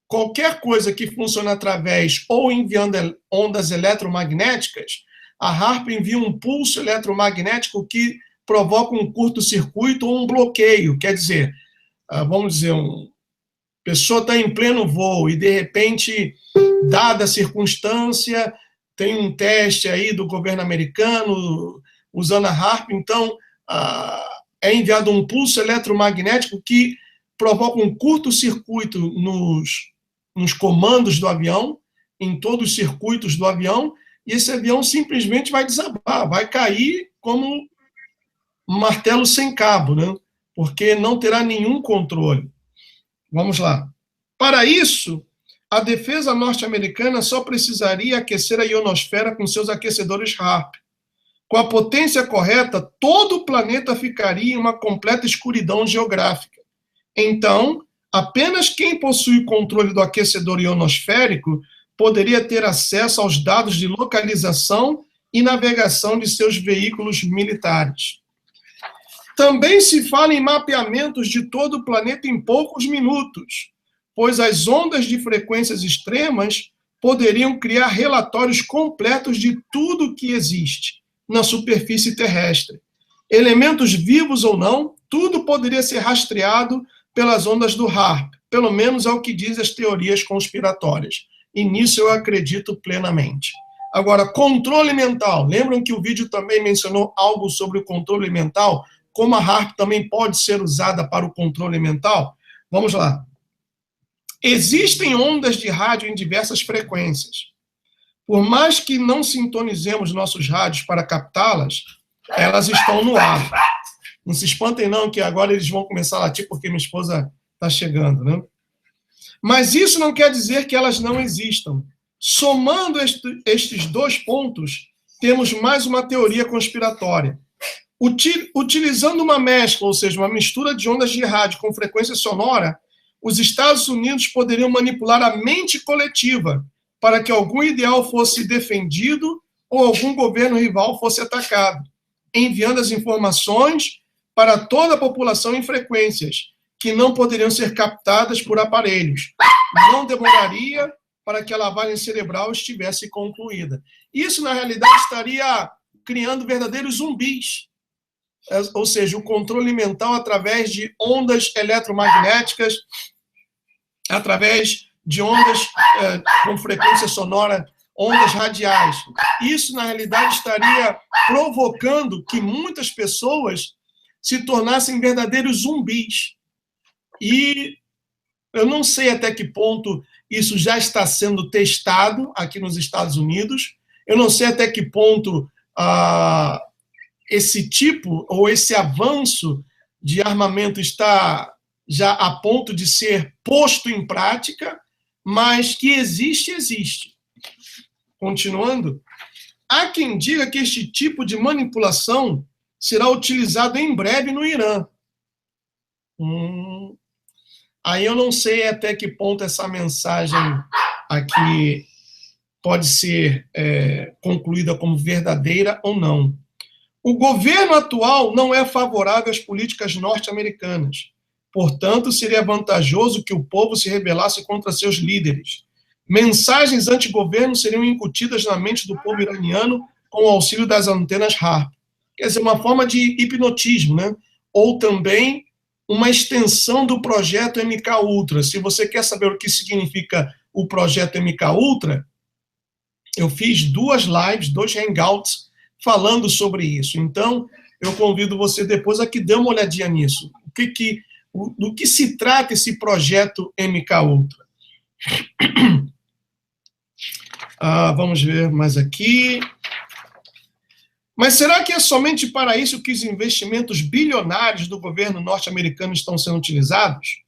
qualquer coisa que funcione através ou enviando ondas eletromagnéticas, a HAARP envia um pulso eletromagnético que provoca um curto-circuito ou um bloqueio. Quer dizer, vamos dizer, uma pessoa está em pleno voo e, de repente, dada a circunstância, tem um teste aí do governo americano usando a HAARP, então é enviado um pulso eletromagnético que provoca um curto-circuito nos comandos do avião, em todos os circuitos do avião, e esse avião simplesmente vai desabar, vai cair como um martelo sem cabo, né? Porque não terá nenhum controle. Vamos lá. Para isso, a defesa norte-americana só precisaria aquecer a ionosfera com seus aquecedores HAARP. Com a potência correta, todo o planeta ficaria em uma completa escuridão geográfica. Então, apenas quem possui controle do aquecedor ionosférico poderia ter acesso aos dados de localização e navegação de seus veículos militares. Também se fala em mapeamentos de todo o planeta em poucos minutos, pois as ondas de frequências extremas poderiam criar relatórios completos de tudo o que existe na superfície terrestre. Elementos vivos ou não, tudo poderia ser rastreado pelas ondas do HAARP, pelo menos é o que dizem as teorias conspiratórias. E nisso eu acredito plenamente. Agora, controle mental. Lembram que o vídeo também mencionou algo sobre o controle mental? Como a HAARP também pode ser usada para o controle mental? Vamos lá. Existem ondas de rádio em diversas frequências. Por mais que não sintonizemos nossos rádios para captá-las, elas estão no ar. Não se espantem não, que agora eles vão começar a latir porque minha esposa está chegando, né? Mas isso não quer dizer que elas não existam. Somando estes dois pontos, temos mais uma teoria conspiratória. Utilizando uma mescla, ou seja, uma mistura de ondas de rádio com frequência sonora, os Estados Unidos poderiam manipular a mente coletiva para que algum ideal fosse defendido ou algum governo rival fosse atacado, enviando as informações para toda a população em frequências que não poderiam ser captadas por aparelhos. Não demoraria para que a lavagem cerebral estivesse concluída. Isso, na realidade, estaria criando verdadeiros zumbis, ou seja, o controle mental através de ondas eletromagnéticas, através de ondas com frequência sonora, ondas radiais. Isso, na realidade, estaria provocando que muitas pessoas se tornassem verdadeiros zumbis. E eu não sei até que ponto isso já está sendo testado aqui nos Estados Unidos, eu não sei até que ponto esse tipo, ou esse avanço de armamento está já a ponto de ser posto em prática, mas que existe, existe. Continuando, há quem diga que este tipo de manipulação será utilizado em breve no Irã. Aí eu não sei até que ponto essa mensagem aqui pode ser concluída como verdadeira ou não. O governo atual não é favorável às políticas norte-americanas. Portanto, seria vantajoso que o povo se rebelasse contra seus líderes. Mensagens anti-governo seriam incutidas na mente do povo iraniano com o auxílio das antenas HAARP. Quer dizer, uma forma de hipnotismo, né? Ou também uma extensão do projeto MKUltra. Se você quer saber o que significa o projeto MKUltra, eu fiz 2 lives, 2 hangouts, falando sobre isso. Então, eu convido você depois a que dê uma olhadinha nisso. Do que se trata esse projeto MKUltra? Vamos ver mais aqui. Mas será que é somente para isso que os investimentos bilionários do governo norte-americano estão sendo utilizados?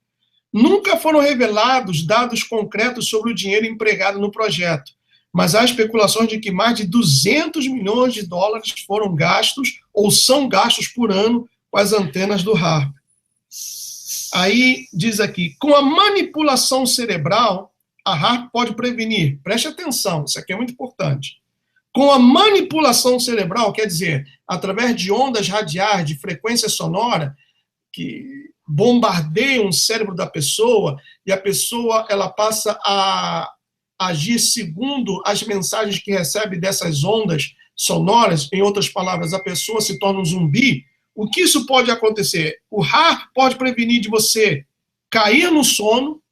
Nunca foram revelados dados concretos sobre o dinheiro empregado no projeto, mas há especulações de que mais de 200 milhões de dólares foram gastos ou são gastos por ano com as antenas do HAARP. Aí diz aqui, com a manipulação cerebral, a HAARP pode prevenir. Preste atenção, isso aqui é muito importante. Com a manipulação cerebral, quer dizer, através de ondas radiais, de frequência sonora, que bombardeiam o cérebro da pessoa, e a pessoa ela passa a agir segundo as mensagens que recebe dessas ondas sonoras, em outras palavras, a pessoa se torna um zumbi. O que isso pode acontecer? O HAARP pode prevenir de você cair no sono,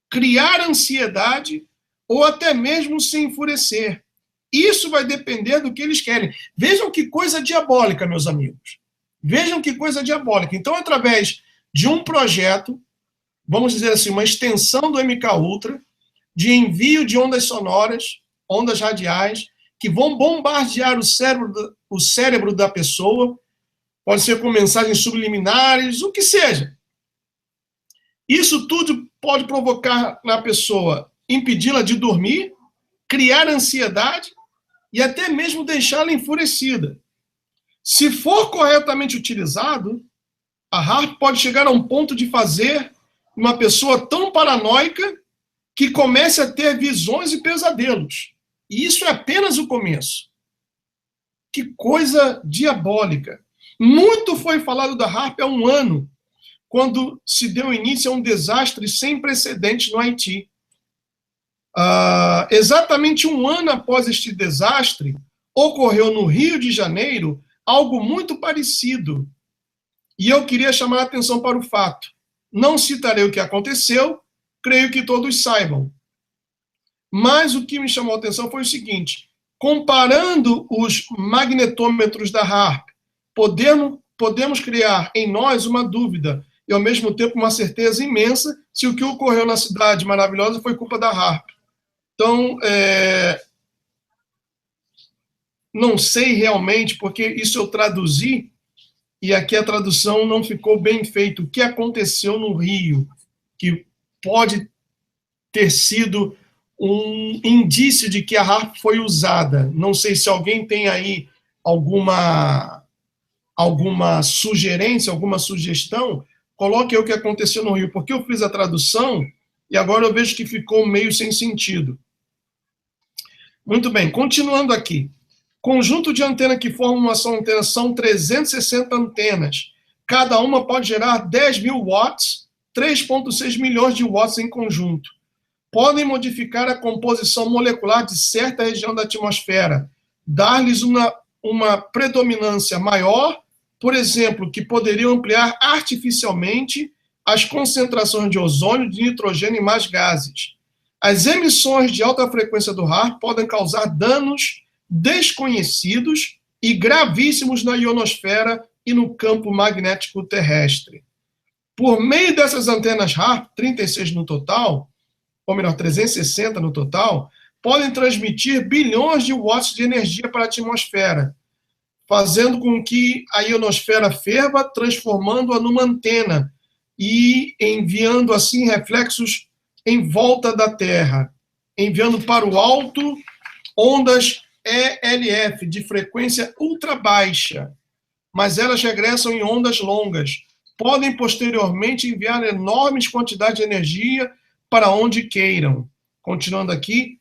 criar ansiedade ou até mesmo se enfurecer. Isso vai depender do que eles querem. Vejam que coisa diabólica, meus amigos. Vejam que coisa diabólica. Então, através de um projeto, vamos dizer assim, uma extensão do MKUltra, de envio de ondas sonoras, ondas radiais, que vão bombardear o cérebro da pessoa, pode ser com mensagens subliminares, o que seja. Isso tudo pode provocar na pessoa, impedi-la de dormir, criar ansiedade e até mesmo deixá-la enfurecida. Se for corretamente utilizado, a HAARP pode chegar a um ponto de fazer uma pessoa tão paranoica que comece a ter visões e pesadelos. E isso é apenas o começo. Que coisa diabólica. Muito foi falado da HAARP há um ano, quando se deu início a um desastre sem precedentes no Haiti. Exatamente um ano após este desastre, ocorreu no Rio de Janeiro algo muito parecido. E eu queria chamar a atenção para o fato. Não citarei o que aconteceu, creio que todos saibam. Mas o que me chamou a atenção foi o seguinte, comparando os magnetômetros da HAARP, podemos criar em nós uma dúvida e, ao mesmo tempo, uma certeza imensa se o que ocorreu na cidade maravilhosa foi culpa da HAARP. Então, não sei realmente, porque isso eu traduzi, e aqui a tradução não ficou bem feita. O que aconteceu no Rio, que pode ter sido um indício de que a HAARP foi usada. Não sei se alguém tem aí alguma sugerência, alguma sugestão, coloque aí o que aconteceu no Rio, porque eu fiz a tradução e agora eu vejo que ficou meio sem sentido. Muito bem, continuando aqui. Conjunto de antena que formam uma só antena são 360 antenas. Cada uma pode gerar 10.000 watts, 3,6 milhões de watts em conjunto. Podem modificar a composição molecular de certa região da atmosfera, dar-lhes uma predominância maior, por exemplo, que poderiam ampliar artificialmente as concentrações de ozônio, de nitrogênio e mais gases. As emissões de alta frequência do HAARP podem causar danos desconhecidos e gravíssimos na ionosfera e no campo magnético terrestre. Por meio dessas antenas HAARP, 36 no total, ou melhor, 360 no total, podem transmitir bilhões de watts de energia para a atmosfera, fazendo com que a ionosfera ferva, transformando-a numa antena e enviando assim reflexos em volta da Terra, enviando para o alto ondas ELF de frequência ultra baixa, mas elas regressam em ondas longas. Podem posteriormente enviar enormes quantidades de energia para onde queiram. Continuando aqui,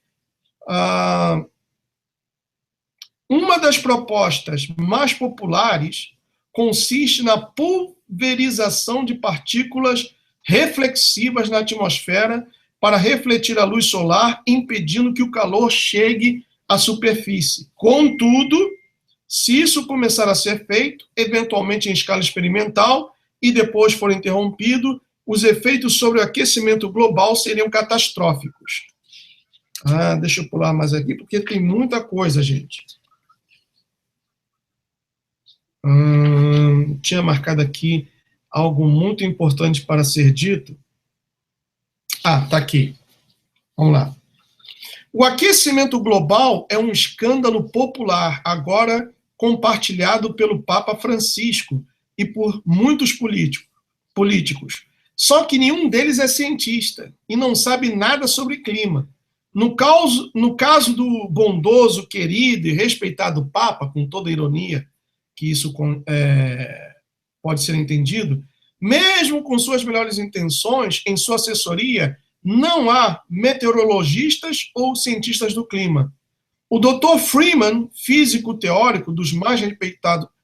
uma das propostas mais populares consiste na pulverização de partículas reflexivas na atmosfera para refletir a luz solar, impedindo que o calor chegue à superfície. Contudo, se isso começar a ser feito, eventualmente em escala experimental, e depois for interrompido, os efeitos sobre o aquecimento global seriam catastróficos. Deixa eu pular mais aqui, porque tem muita coisa, gente. Tinha marcado aqui algo muito importante para ser dito. Tá aqui. Vamos lá. O aquecimento global é um escândalo popular, agora compartilhado pelo Papa Francisco e por muitos políticos. Só que nenhum deles é cientista e não sabe nada sobre clima. No caso do bondoso, querido e respeitado Papa, com toda a ironia que isso pode ser entendido, mesmo com suas melhores intenções, em sua assessoria, não há meteorologistas ou cientistas do clima. O Dr. Freeman, físico teórico dos mais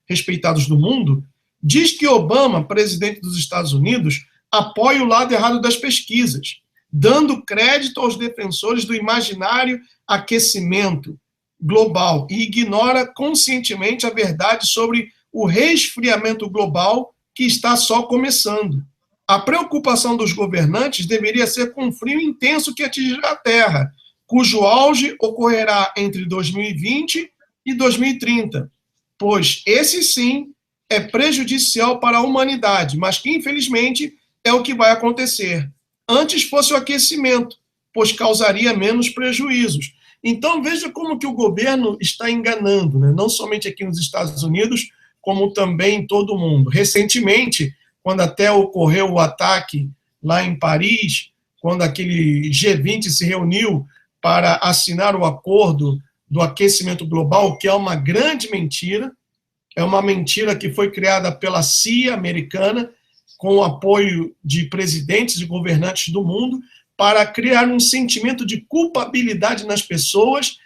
respeitados do mundo, diz que Obama, presidente dos Estados Unidos, apoia o lado errado das pesquisas, dando crédito aos defensores do imaginário aquecimento global e ignora conscientemente a verdade sobre o resfriamento global que está só começando. A preocupação dos governantes deveria ser com o frio intenso que atingirá a Terra, cujo auge ocorrerá entre 2020 e 2030, pois esse sim é prejudicial para a humanidade, mas que infelizmente é o que vai acontecer. Antes fosse o aquecimento, pois causaria menos prejuízos. Então veja como que o governo está enganando, né? Não somente aqui nos Estados Unidos, como também em todo o mundo. Recentemente, quando até ocorreu o ataque lá em Paris, quando aquele G20 se reuniu para assinar o acordo do aquecimento global, que é uma grande mentira, é uma mentira que foi criada pela CIA americana, com o apoio de presidentes e governantes do mundo, para criar um sentimento de culpabilidade nas pessoas,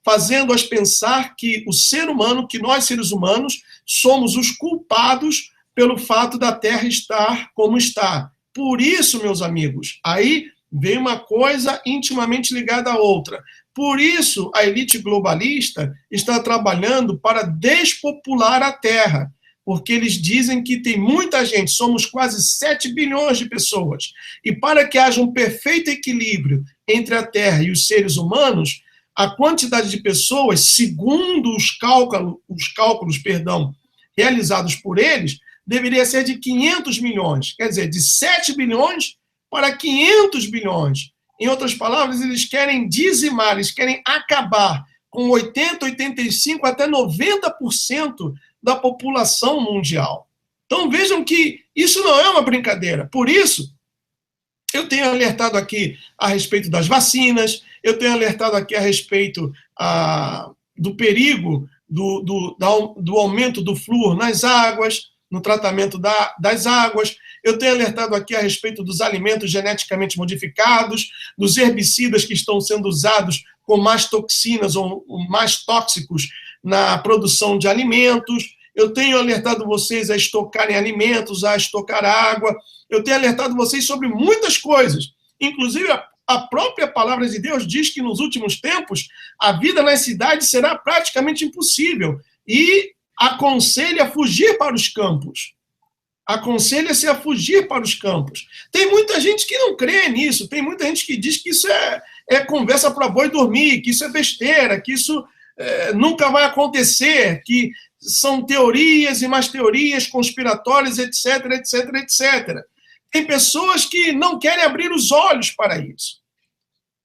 fazendo-as pensar que o ser humano, que nós seres humanos, somos os culpados pelo fato da Terra estar como está. Por isso, meus amigos, aí vem uma coisa intimamente ligada à outra. Por isso, a elite globalista está trabalhando para despopular a Terra, porque eles dizem que tem muita gente, somos quase 7 bilhões de pessoas, e para que haja um perfeito equilíbrio entre a Terra e os seres humanos, a quantidade de pessoas, segundo os cálculos realizados por eles, deveria ser de 500 milhões, quer dizer, de 7 bilhões para 500 bilhões. Em outras palavras, eles querem dizimar, eles querem acabar com 80, 85, até 90% da população mundial. Então vejam que isso não é uma brincadeira. Por isso, eu tenho alertado aqui a respeito das vacinas, eu tenho alertado aqui a respeito do perigo do aumento do flúor nas águas, no tratamento das águas. Eu tenho alertado aqui a respeito dos alimentos geneticamente modificados, dos herbicidas que estão sendo usados com mais toxinas ou mais tóxicos na produção de alimentos. Eu tenho alertado vocês a estocarem alimentos, a estocar água. Eu tenho alertado vocês sobre muitas coisas. Inclusive, a própria palavra de Deus diz que nos últimos tempos a vida nas cidades será praticamente impossível. E aconselha a fugir para os campos. Aconselha-se a fugir para os campos. Tem muita gente que não crê nisso, tem muita gente que diz que isso é conversa para boi dormir, que isso é besteira, que isso nunca vai acontecer, que são teorias e mais teorias conspiratórias, etc, etc, etc. Tem pessoas que não querem abrir os olhos para isso.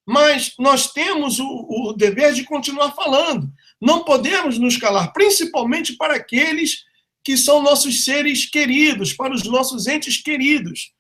Mas nós temos o dever de continuar falando. Não podemos nos calar, principalmente para aqueles que são nossos seres queridos, para os nossos entes queridos.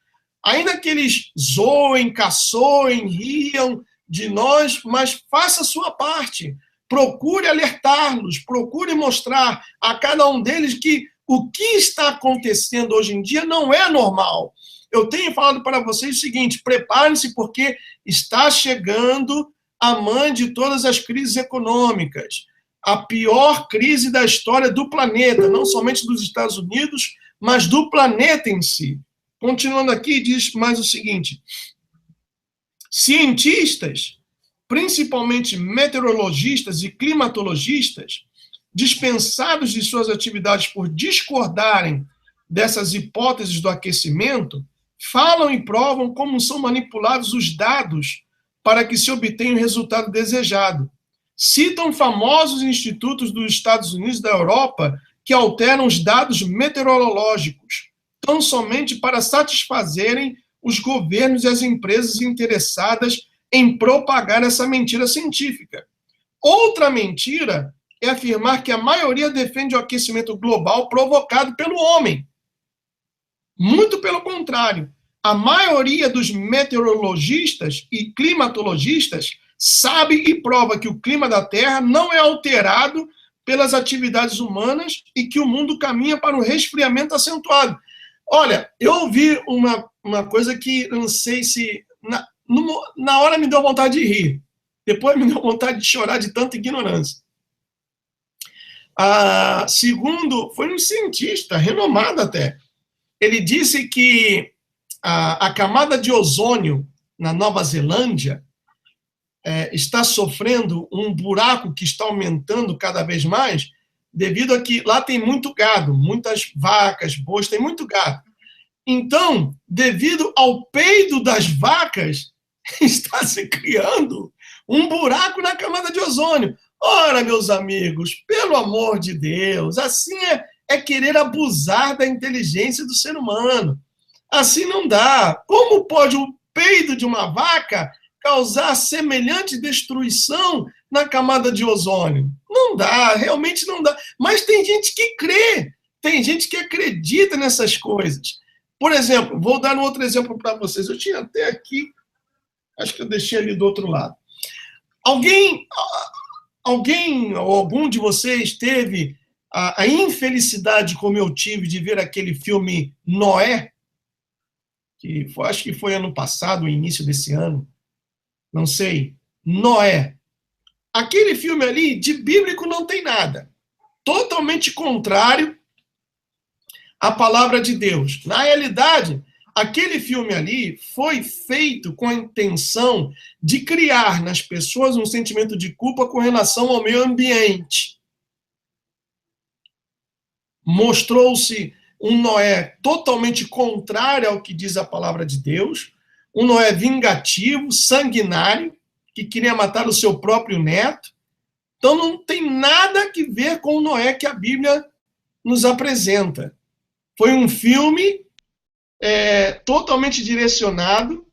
Ainda que eles zoem, caçoem, riam de nós, mas faça a sua parte. Procure alertá-los, procure mostrar a cada um deles que o que está acontecendo hoje em dia não é normal. Eu tenho falado para vocês o seguinte: preparem-se, porque está chegando a mãe de todas as crises econômicas. A pior crise da história do planeta, não somente dos Estados Unidos, mas do planeta em si. Continuando aqui, diz mais o seguinte: cientistas, principalmente meteorologistas e climatologistas, dispensados de suas atividades por discordarem dessas hipóteses do aquecimento, falam e provam como são manipulados os dados para que se obtenha o resultado desejado. Citam famosos institutos dos Estados Unidos e da Europa que alteram os dados meteorológicos, tão somente para satisfazerem os governos e as empresas interessadas em propagar essa mentira científica. Outra mentira é afirmar que a maioria defende o aquecimento global provocado pelo homem. Muito pelo contrário. A maioria dos meteorologistas e climatologistas sabe e prova que o clima da Terra não é alterado pelas atividades humanas e que o mundo caminha para um resfriamento acentuado. Olha, eu ouvi uma coisa que eu não sei se... Na hora me deu vontade de rir. Depois me deu vontade de chorar de tanta ignorância. Segundo, foi um cientista, renomado até. Ele disse que a camada de ozônio na Nova Zelândia está sofrendo um buraco que está aumentando cada vez mais, devido a que lá tem muito gado, muitas vacas, bois, tem muito gado. Então, devido ao peido das vacas, está se criando um buraco na camada de ozônio. Ora, meus amigos, pelo amor de Deus, assim é querer abusar da inteligência do ser humano. Assim não dá. Como pode o peido de uma vaca causar semelhante destruição na camada de ozônio? Não dá, realmente não dá. Mas tem gente que crê, tem gente que acredita nessas coisas. Por exemplo, vou dar um outro exemplo para vocês. Eu tinha até aqui, acho que eu deixei ali do outro lado. Alguém ou algum de vocês teve a infelicidade, como eu tive, de ver aquele filme Noé? Acho que foi ano passado, início desse ano. Não sei. Noé. Aquele filme ali, de bíblico, não tem nada. Totalmente contrário à palavra de Deus. Na realidade, aquele filme ali foi feito com a intenção de criar nas pessoas um sentimento de culpa com relação ao meio ambiente. Mostrou-se um Noé totalmente contrário ao que diz a palavra de Deus, um Noé vingativo, sanguinário, que queria matar o seu próprio neto. Então não tem nada a ver com o Noé que a Bíblia nos apresenta. Foi um filme totalmente direcionado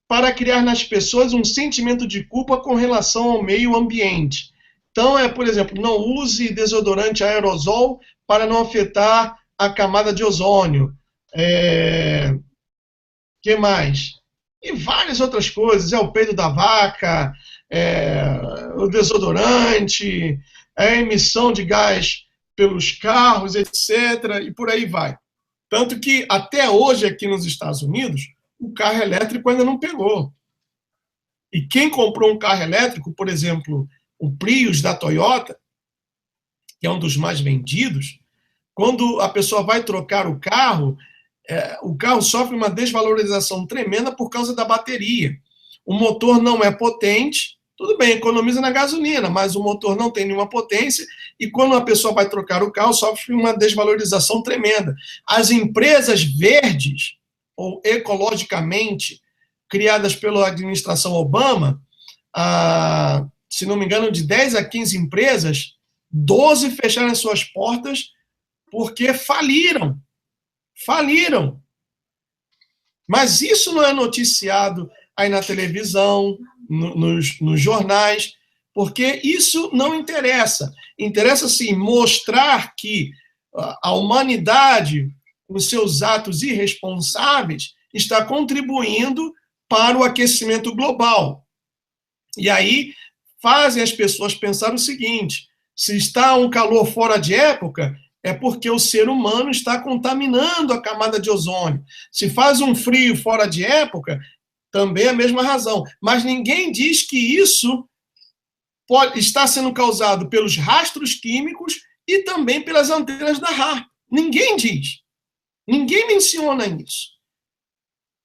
para criar nas pessoas um sentimento de culpa com relação ao meio ambiente. Então, por exemplo, não use desodorante aerosol para não afetar a camada de ozônio. Que mais? E várias outras coisas. O peido da vaca, o desodorante, a emissão de gás pelos carros, etc. E por aí vai. Tanto que, até hoje, aqui nos Estados Unidos, o carro elétrico ainda não pegou. E quem comprou um carro elétrico, por exemplo, o Prius da Toyota, que é um dos mais vendidos, quando a pessoa vai trocar o carro sofre uma desvalorização tremenda por causa da bateria. O motor não é potente, tudo bem, economiza na gasolina, mas o motor não tem nenhuma potência, e quando a pessoa vai trocar o carro, sofre uma desvalorização tremenda. As empresas verdes, ou ecologicamente, criadas pela administração Obama, se não me engano, de 10 a 15 empresas, 12 fecharam as suas portas porque faliram. Mas isso não é noticiado aí na televisão, nos jornais, porque isso não interessa. Interessa, sim, mostrar que a humanidade, com seus atos irresponsáveis, está contribuindo para o aquecimento global. E aí fazem as pessoas pensar o seguinte: se está um calor fora de época, é porque o ser humano está contaminando a camada de ozônio. Se faz um frio fora de época, também é a mesma razão. Mas ninguém diz que isso está sendo causado pelos rastros químicos e também pelas antenas da HAARP. Ninguém diz. Ninguém menciona isso.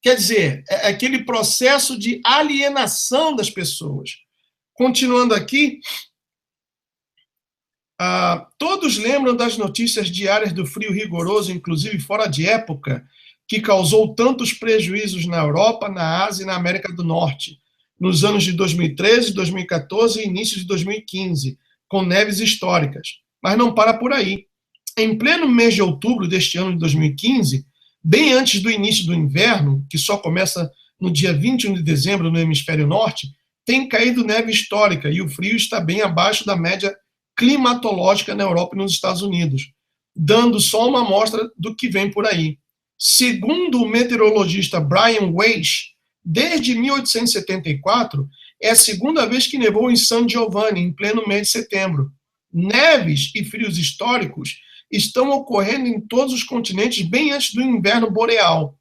Quer dizer, é aquele processo de alienação das pessoas. Continuando aqui, todos lembram das notícias diárias do frio rigoroso, inclusive fora de época, que causou tantos prejuízos na Europa, na Ásia e na América do Norte, nos anos de 2013, 2014 e início de 2015, com neves históricas. Mas não para por aí. Em pleno mês de outubro deste ano de 2015, bem antes do início do inverno, que só começa no dia 21 de dezembro no hemisfério norte, tem caído neve histórica e o frio está bem abaixo da média climatológica na Europa e nos Estados Unidos, dando só uma amostra do que vem por aí. Segundo o meteorologista Brian Weiss, desde 1874, é a segunda vez que nevou em San Giovanni, em pleno mês de setembro. Neves e frios históricos estão ocorrendo em todos os continentes bem antes do inverno boreal.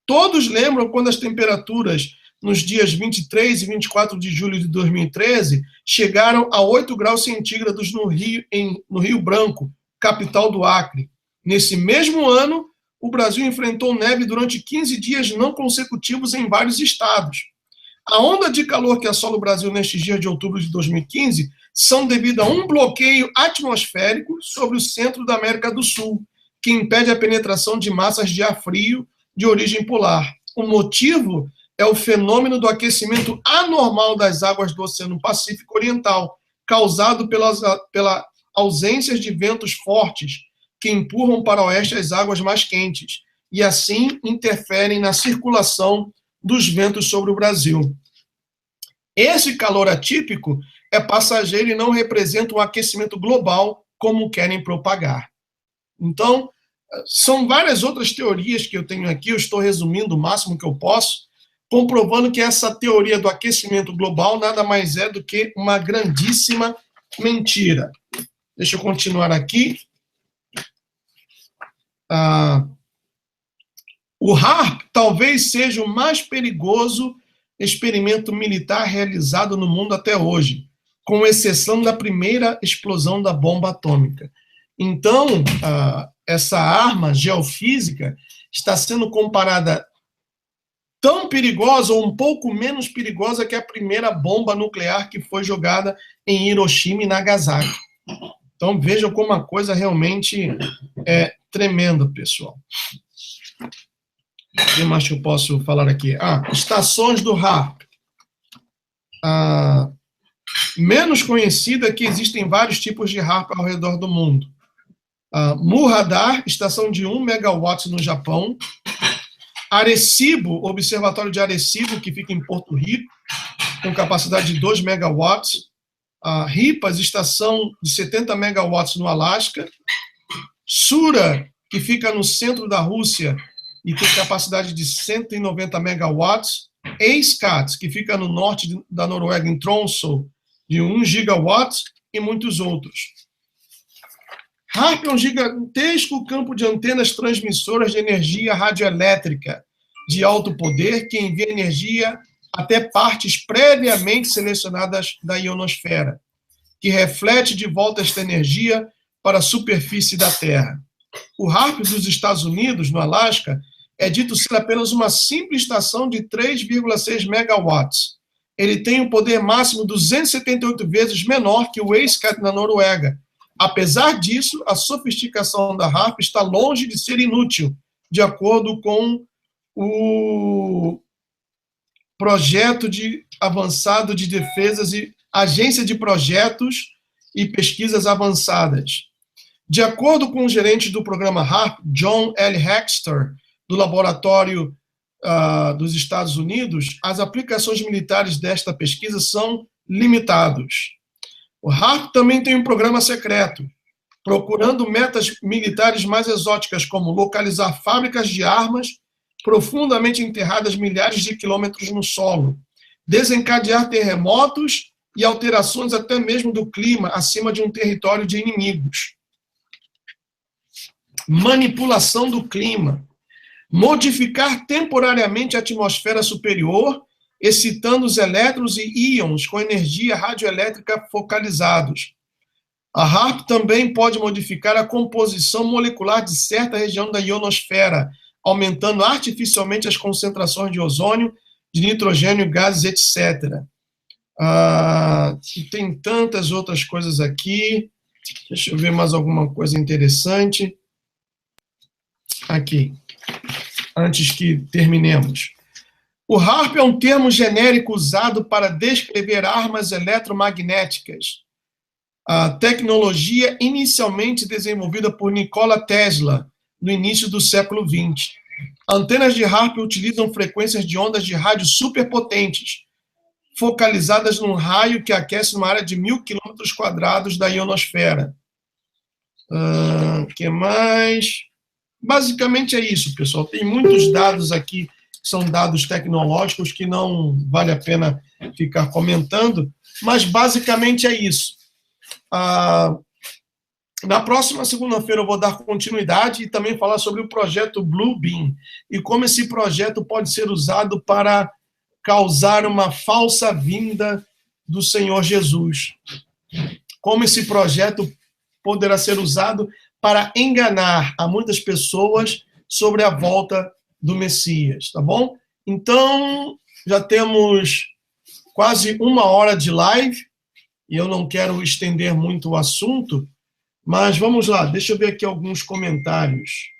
Todos lembram quando as temperaturas nos dias 23 e 24 de julho de 2013 chegaram a 8 graus centígrados no Rio Branco, capital do Acre. Nesse mesmo ano, o Brasil enfrentou neve durante 15 dias não consecutivos em vários estados. A onda de calor que assola o Brasil nestes dias de outubro de 2015 são devido a um bloqueio atmosférico sobre o centro da América do Sul, que impede a penetração de massas de ar frio de origem polar. O motivo é o fenômeno do aquecimento anormal das águas do Oceano Pacífico Oriental, causado pela ausência de ventos fortes que empurram para o oeste as águas mais quentes e, assim, interferem na circulação dos ventos sobre o Brasil. Esse calor atípico é passageiro e não representa um aquecimento global, como querem propagar. Então, são várias outras teorias que eu tenho aqui, eu estou resumindo o máximo que eu posso, comprovando que essa teoria do aquecimento global nada mais é do que uma grandíssima mentira. Deixa eu continuar aqui. O HAARP talvez seja o mais perigoso experimento militar realizado no mundo até hoje, com exceção da primeira explosão da bomba atômica. Então, essa arma geofísica está sendo comparada tão perigosa ou um pouco menos perigosa que a primeira bomba nuclear que foi jogada em Hiroshima e Nagasaki. Então, vejam como a coisa realmente é tremenda, pessoal. O que mais que eu posso falar aqui? Estações do HAARP. Menos conhecida é que existem vários tipos de HAARP ao redor do mundo. Muradar, estação de 1 megawatts no Japão. Arecibo, Observatório de Arecibo, que fica em Porto Rico, com capacidade de 2 megawatts. A Ripas, estação de 70 megawatts no Alasca. Sura, que fica no centro da Rússia e tem capacidade de 190 megawatts. Eidskat, que fica no norte da Noruega, em Tromsø, de 1 gigawatt, e muitos outros. HAARP é um gigantesco campo de antenas transmissoras de energia radioelétrica de alto poder que envia energia até partes previamente selecionadas da ionosfera, que reflete de volta esta energia para a superfície da Terra. O HAARP dos Estados Unidos, no Alasca, é dito ser apenas uma simples estação de 3,6 megawatts. Ele tem um poder máximo 278 vezes menor que o Eidskat na Noruega. Apesar disso, a sofisticação da HAARP está longe de ser inútil, de acordo com o Projeto Avançado de Defesas e Agência de Projetos e Pesquisas Avançadas. De acordo com o gerente do programa HAARP, John L. Hexter, do laboratório dos Estados Unidos, as aplicações militares desta pesquisa são limitadas. O HAARP também tem um programa secreto, procurando metas militares mais exóticas, como localizar fábricas de armas profundamente enterradas milhares de quilômetros no solo, desencadear terremotos e alterações até mesmo do clima acima de um território de inimigos. Manipulação do clima. Modificar temporariamente a atmosfera superior, excitando os elétrons e íons com energia radioelétrica focalizados. A HAARP também pode modificar a composição molecular de certa região da ionosfera, aumentando artificialmente as concentrações de ozônio, de nitrogênio, gases, etc. Tem tantas outras coisas aqui. Deixa eu ver mais alguma coisa interessante. Aqui, antes que terminemos. O HAARP é um termo genérico usado para descrever armas eletromagnéticas. A tecnologia inicialmente desenvolvida por Nikola Tesla no início do século XX. Antenas de HAARP utilizam frequências de ondas de rádio superpotentes, focalizadas num raio que aquece uma área de 1.000 km² da ionosfera. Que mais? Basicamente é isso, pessoal. Tem muitos dados aqui, que são dados tecnológicos, que não vale a pena ficar comentando, mas basicamente é isso. Na próxima segunda-feira eu vou dar continuidade e também falar sobre o projeto Blue Beam e como esse projeto pode ser usado para causar uma falsa vinda do Senhor Jesus. Como esse projeto poderá ser usado para enganar a muitas pessoas sobre a volta do Messias, tá bom? Então, já temos quase 1 hora de live, e eu não quero estender muito o assunto, mas vamos lá, deixa eu ver aqui alguns comentários.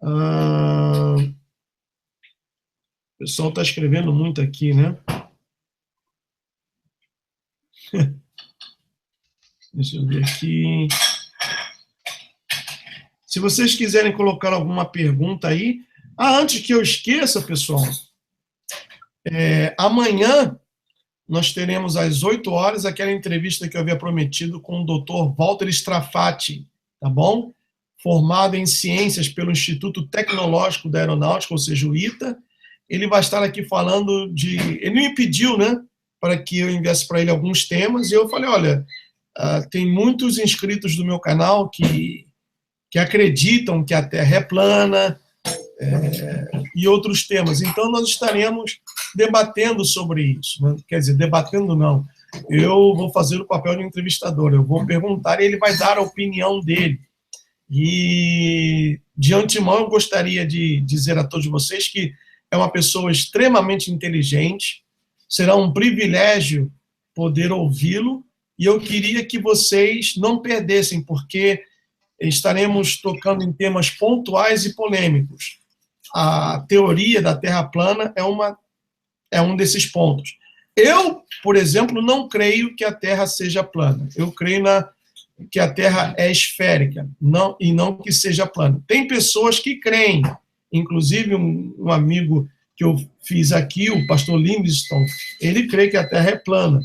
O pessoal está escrevendo muito aqui, né? Deixa eu ver aqui. Se vocês quiserem colocar alguma pergunta aí. Antes que eu esqueça, pessoal, amanhã nós teremos às 8 horas aquela entrevista que eu havia prometido com o Dr. Walter Strafati, tá bom? Formado em ciências pelo Instituto Tecnológico da Aeronáutica, ou seja, o ITA. Ele vai estar aqui falando de... Ele me pediu, né, para que eu enviasse para ele alguns temas, e eu falei, olha, tem muitos inscritos do meu canal que acreditam que a Terra é plana, e outros temas. Então, nós estaremos debatendo sobre isso. Né? Quer dizer, debatendo não. Eu vou fazer o papel de entrevistador. Eu vou perguntar e ele vai dar a opinião dele. E, de antemão, eu gostaria de dizer a todos vocês que é uma pessoa extremamente inteligente. Será um privilégio poder ouvi-lo. E eu queria que vocês não perdessem, porque estaremos tocando em temas pontuais e polêmicos. A teoria da Terra plana é um desses pontos. Eu, por exemplo, não creio que a Terra seja plana. Eu creio que a Terra é esférica, e não que seja plana. Tem pessoas que creem, inclusive um amigo que eu fiz aqui, o pastor Livingston, ele crê que a Terra é plana.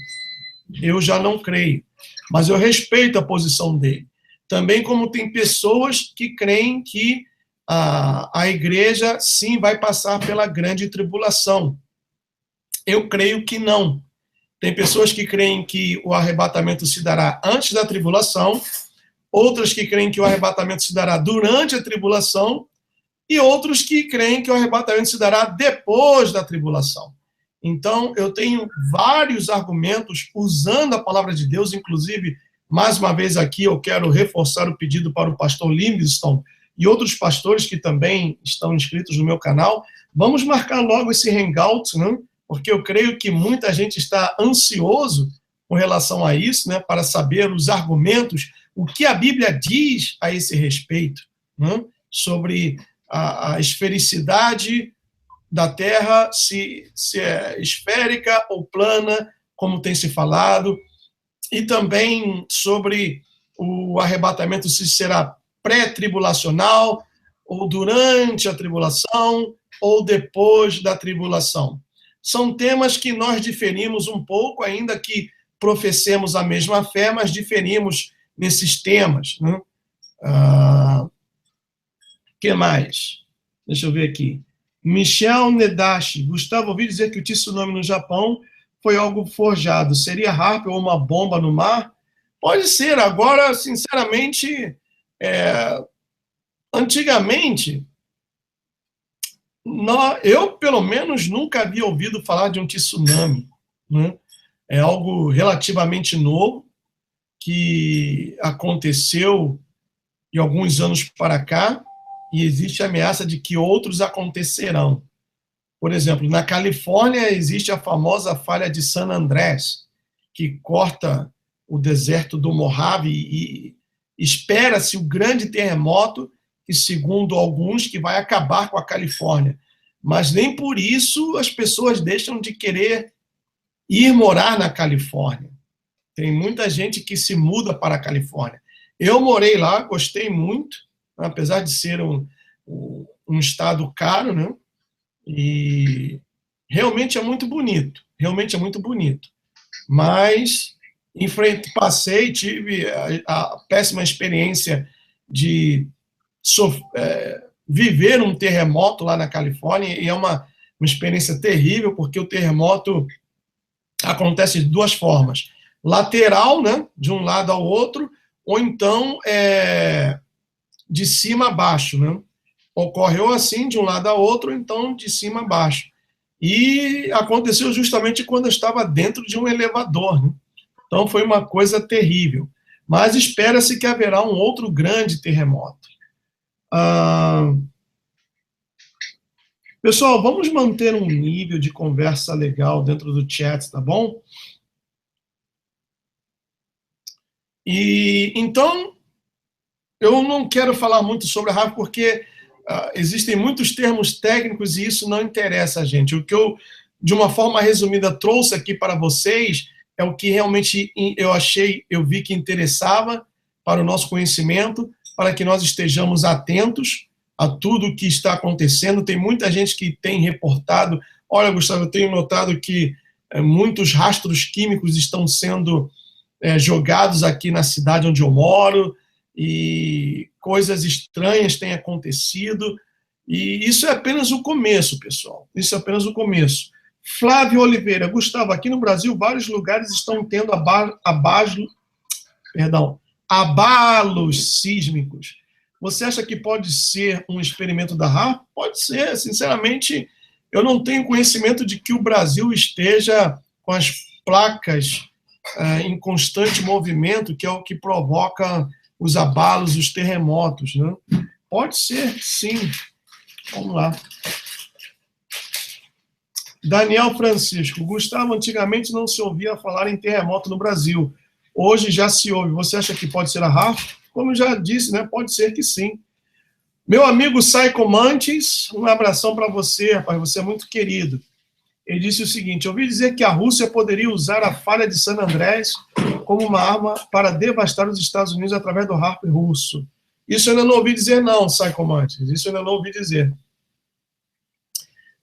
eu já não creio. Mas eu respeito a posição dele. Também como tem pessoas que creem que a igreja, sim, vai passar pela grande tribulação. Eu creio que não. Tem pessoas que creem que o arrebatamento se dará antes da tribulação, outras que creem que o arrebatamento se dará durante a tribulação, e outros que creem que o arrebatamento se dará depois da tribulação. Então, eu tenho vários argumentos usando a palavra de Deus, inclusive, mais uma vez aqui, eu quero reforçar o pedido para o pastor Livingston e outros pastores que também estão inscritos no meu canal. Vamos marcar logo esse hangout, né? Porque eu creio que muita gente está ansioso com relação a isso, né? Para saber os argumentos, o que a Bíblia diz a esse respeito, né? Sobre a esfericidade da Terra, se é esférica ou plana, como tem se falado, e também sobre o arrebatamento, se será pré-tribulacional, ou durante a tribulação, ou depois da tribulação. São temas que nós diferimos um pouco, ainda que professemos a mesma fé, mas diferimos nesses temas, né? Que mais? Deixa eu ver aqui. Michel Nedashi. Gustavo, ouvi dizer que o tsunami no Japão foi algo forjado. Seria HAARP ou uma bomba no mar? Pode ser. Agora, sinceramente, antigamente, eu, pelo menos, nunca havia ouvido falar de um tsunami, né? É algo relativamente novo que aconteceu de alguns anos para cá, e existe a ameaça de que outros acontecerão. Por exemplo, na Califórnia existe a famosa falha de San Andrés, que corta o deserto do Mojave, e espera-se o grande terremoto, que, segundo alguns, que vai acabar com a Califórnia. Mas nem por isso as pessoas deixam de querer ir morar na Califórnia. Tem muita gente que se muda para a Califórnia. Eu morei lá, gostei muito, apesar de ser um estado caro, né? E realmente é muito bonito, Mas, passei, tive a péssima experiência de viver um terremoto lá na Califórnia, e é uma experiência terrível, porque o terremoto acontece de duas formas: lateral, né, de um lado ao outro, ou então de cima a baixo, né? Ocorreu assim, de um lado a outro, então de cima a baixo. E aconteceu justamente quando eu estava dentro de um elevador, né? Então foi uma coisa terrível. Mas espera-se que haverá um outro grande terremoto. Pessoal, vamos manter um nível de conversa legal dentro do chat, tá bom? E então, eu não quero falar muito sobre a HAARP, porque existem muitos termos técnicos e isso não interessa a gente. O que eu, de uma forma resumida, trouxe aqui para vocês é o que realmente eu vi que interessava para o nosso conhecimento, para que nós estejamos atentos a tudo o que está acontecendo. Tem muita gente que tem reportado. Olha, Gustavo, eu tenho notado que muitos rastros químicos estão sendo jogados aqui na cidade onde eu moro, e coisas estranhas têm acontecido, e isso é apenas o começo, pessoal. Isso é apenas o começo. Flávio Oliveira. Gustavo, aqui no Brasil, vários lugares estão tendo abalos sísmicos. Você acha que pode ser um experimento da HAARP? Pode ser. Sinceramente, eu não tenho conhecimento de que o Brasil esteja com as placas em constante movimento, que é o que provoca os abalos, os terremotos, né? Pode ser, sim. Vamos lá. Daniel Francisco. Gustavo, antigamente não se ouvia falar em terremoto no Brasil. Hoje já se ouve. Você acha que pode ser a HAARP? Como eu já disse, né? Pode ser que sim. Meu amigo Saiko Mantes, um abração para você, rapaz. Você é muito querido. Ele disse o seguinte: ouvi dizer que a Rússia poderia usar a falha de San Andrés como uma arma para devastar os Estados Unidos através do HAARP russo. Isso eu ainda não ouvi dizer, não, Saiko Mantes. Isso eu ainda não ouvi dizer.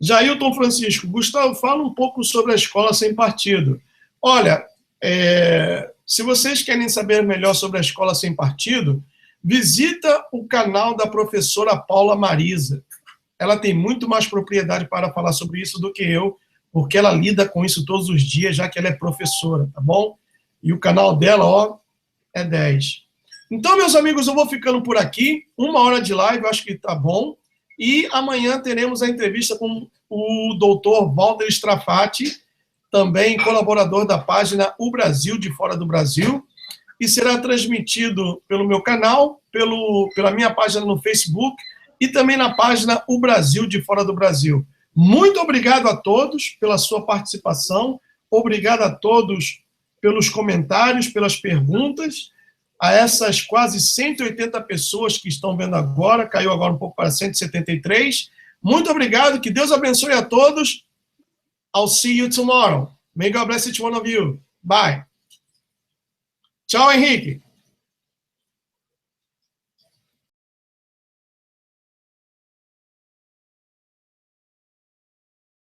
Jailton Francisco. Gustavo, fala um pouco sobre a escola sem partido. Olha, Se vocês querem saber melhor sobre a Escola Sem Partido, visita o canal da professora Paula Marisa. Ela tem muito mais propriedade para falar sobre isso do que eu, porque ela lida com isso todos os dias, já que ela é professora, tá bom? E o canal dela, ó, é 10. Então, meus amigos, eu vou ficando por aqui. 1 hora de live, eu acho que tá bom. E amanhã teremos a entrevista com o doutor Walter Strafati, também colaborador da página O Brasil de Fora do Brasil, e será transmitido pelo meu canal, pela minha página no Facebook e também na página O Brasil de Fora do Brasil. Muito obrigado a todos pela sua participação, obrigado a todos pelos comentários, pelas perguntas, a essas quase 180 pessoas que estão vendo agora, caiu agora um pouco para 173. Muito obrigado, que Deus abençoe a todos. I'll see you tomorrow. May God bless each one of you. Bye. Tchau, Henrique.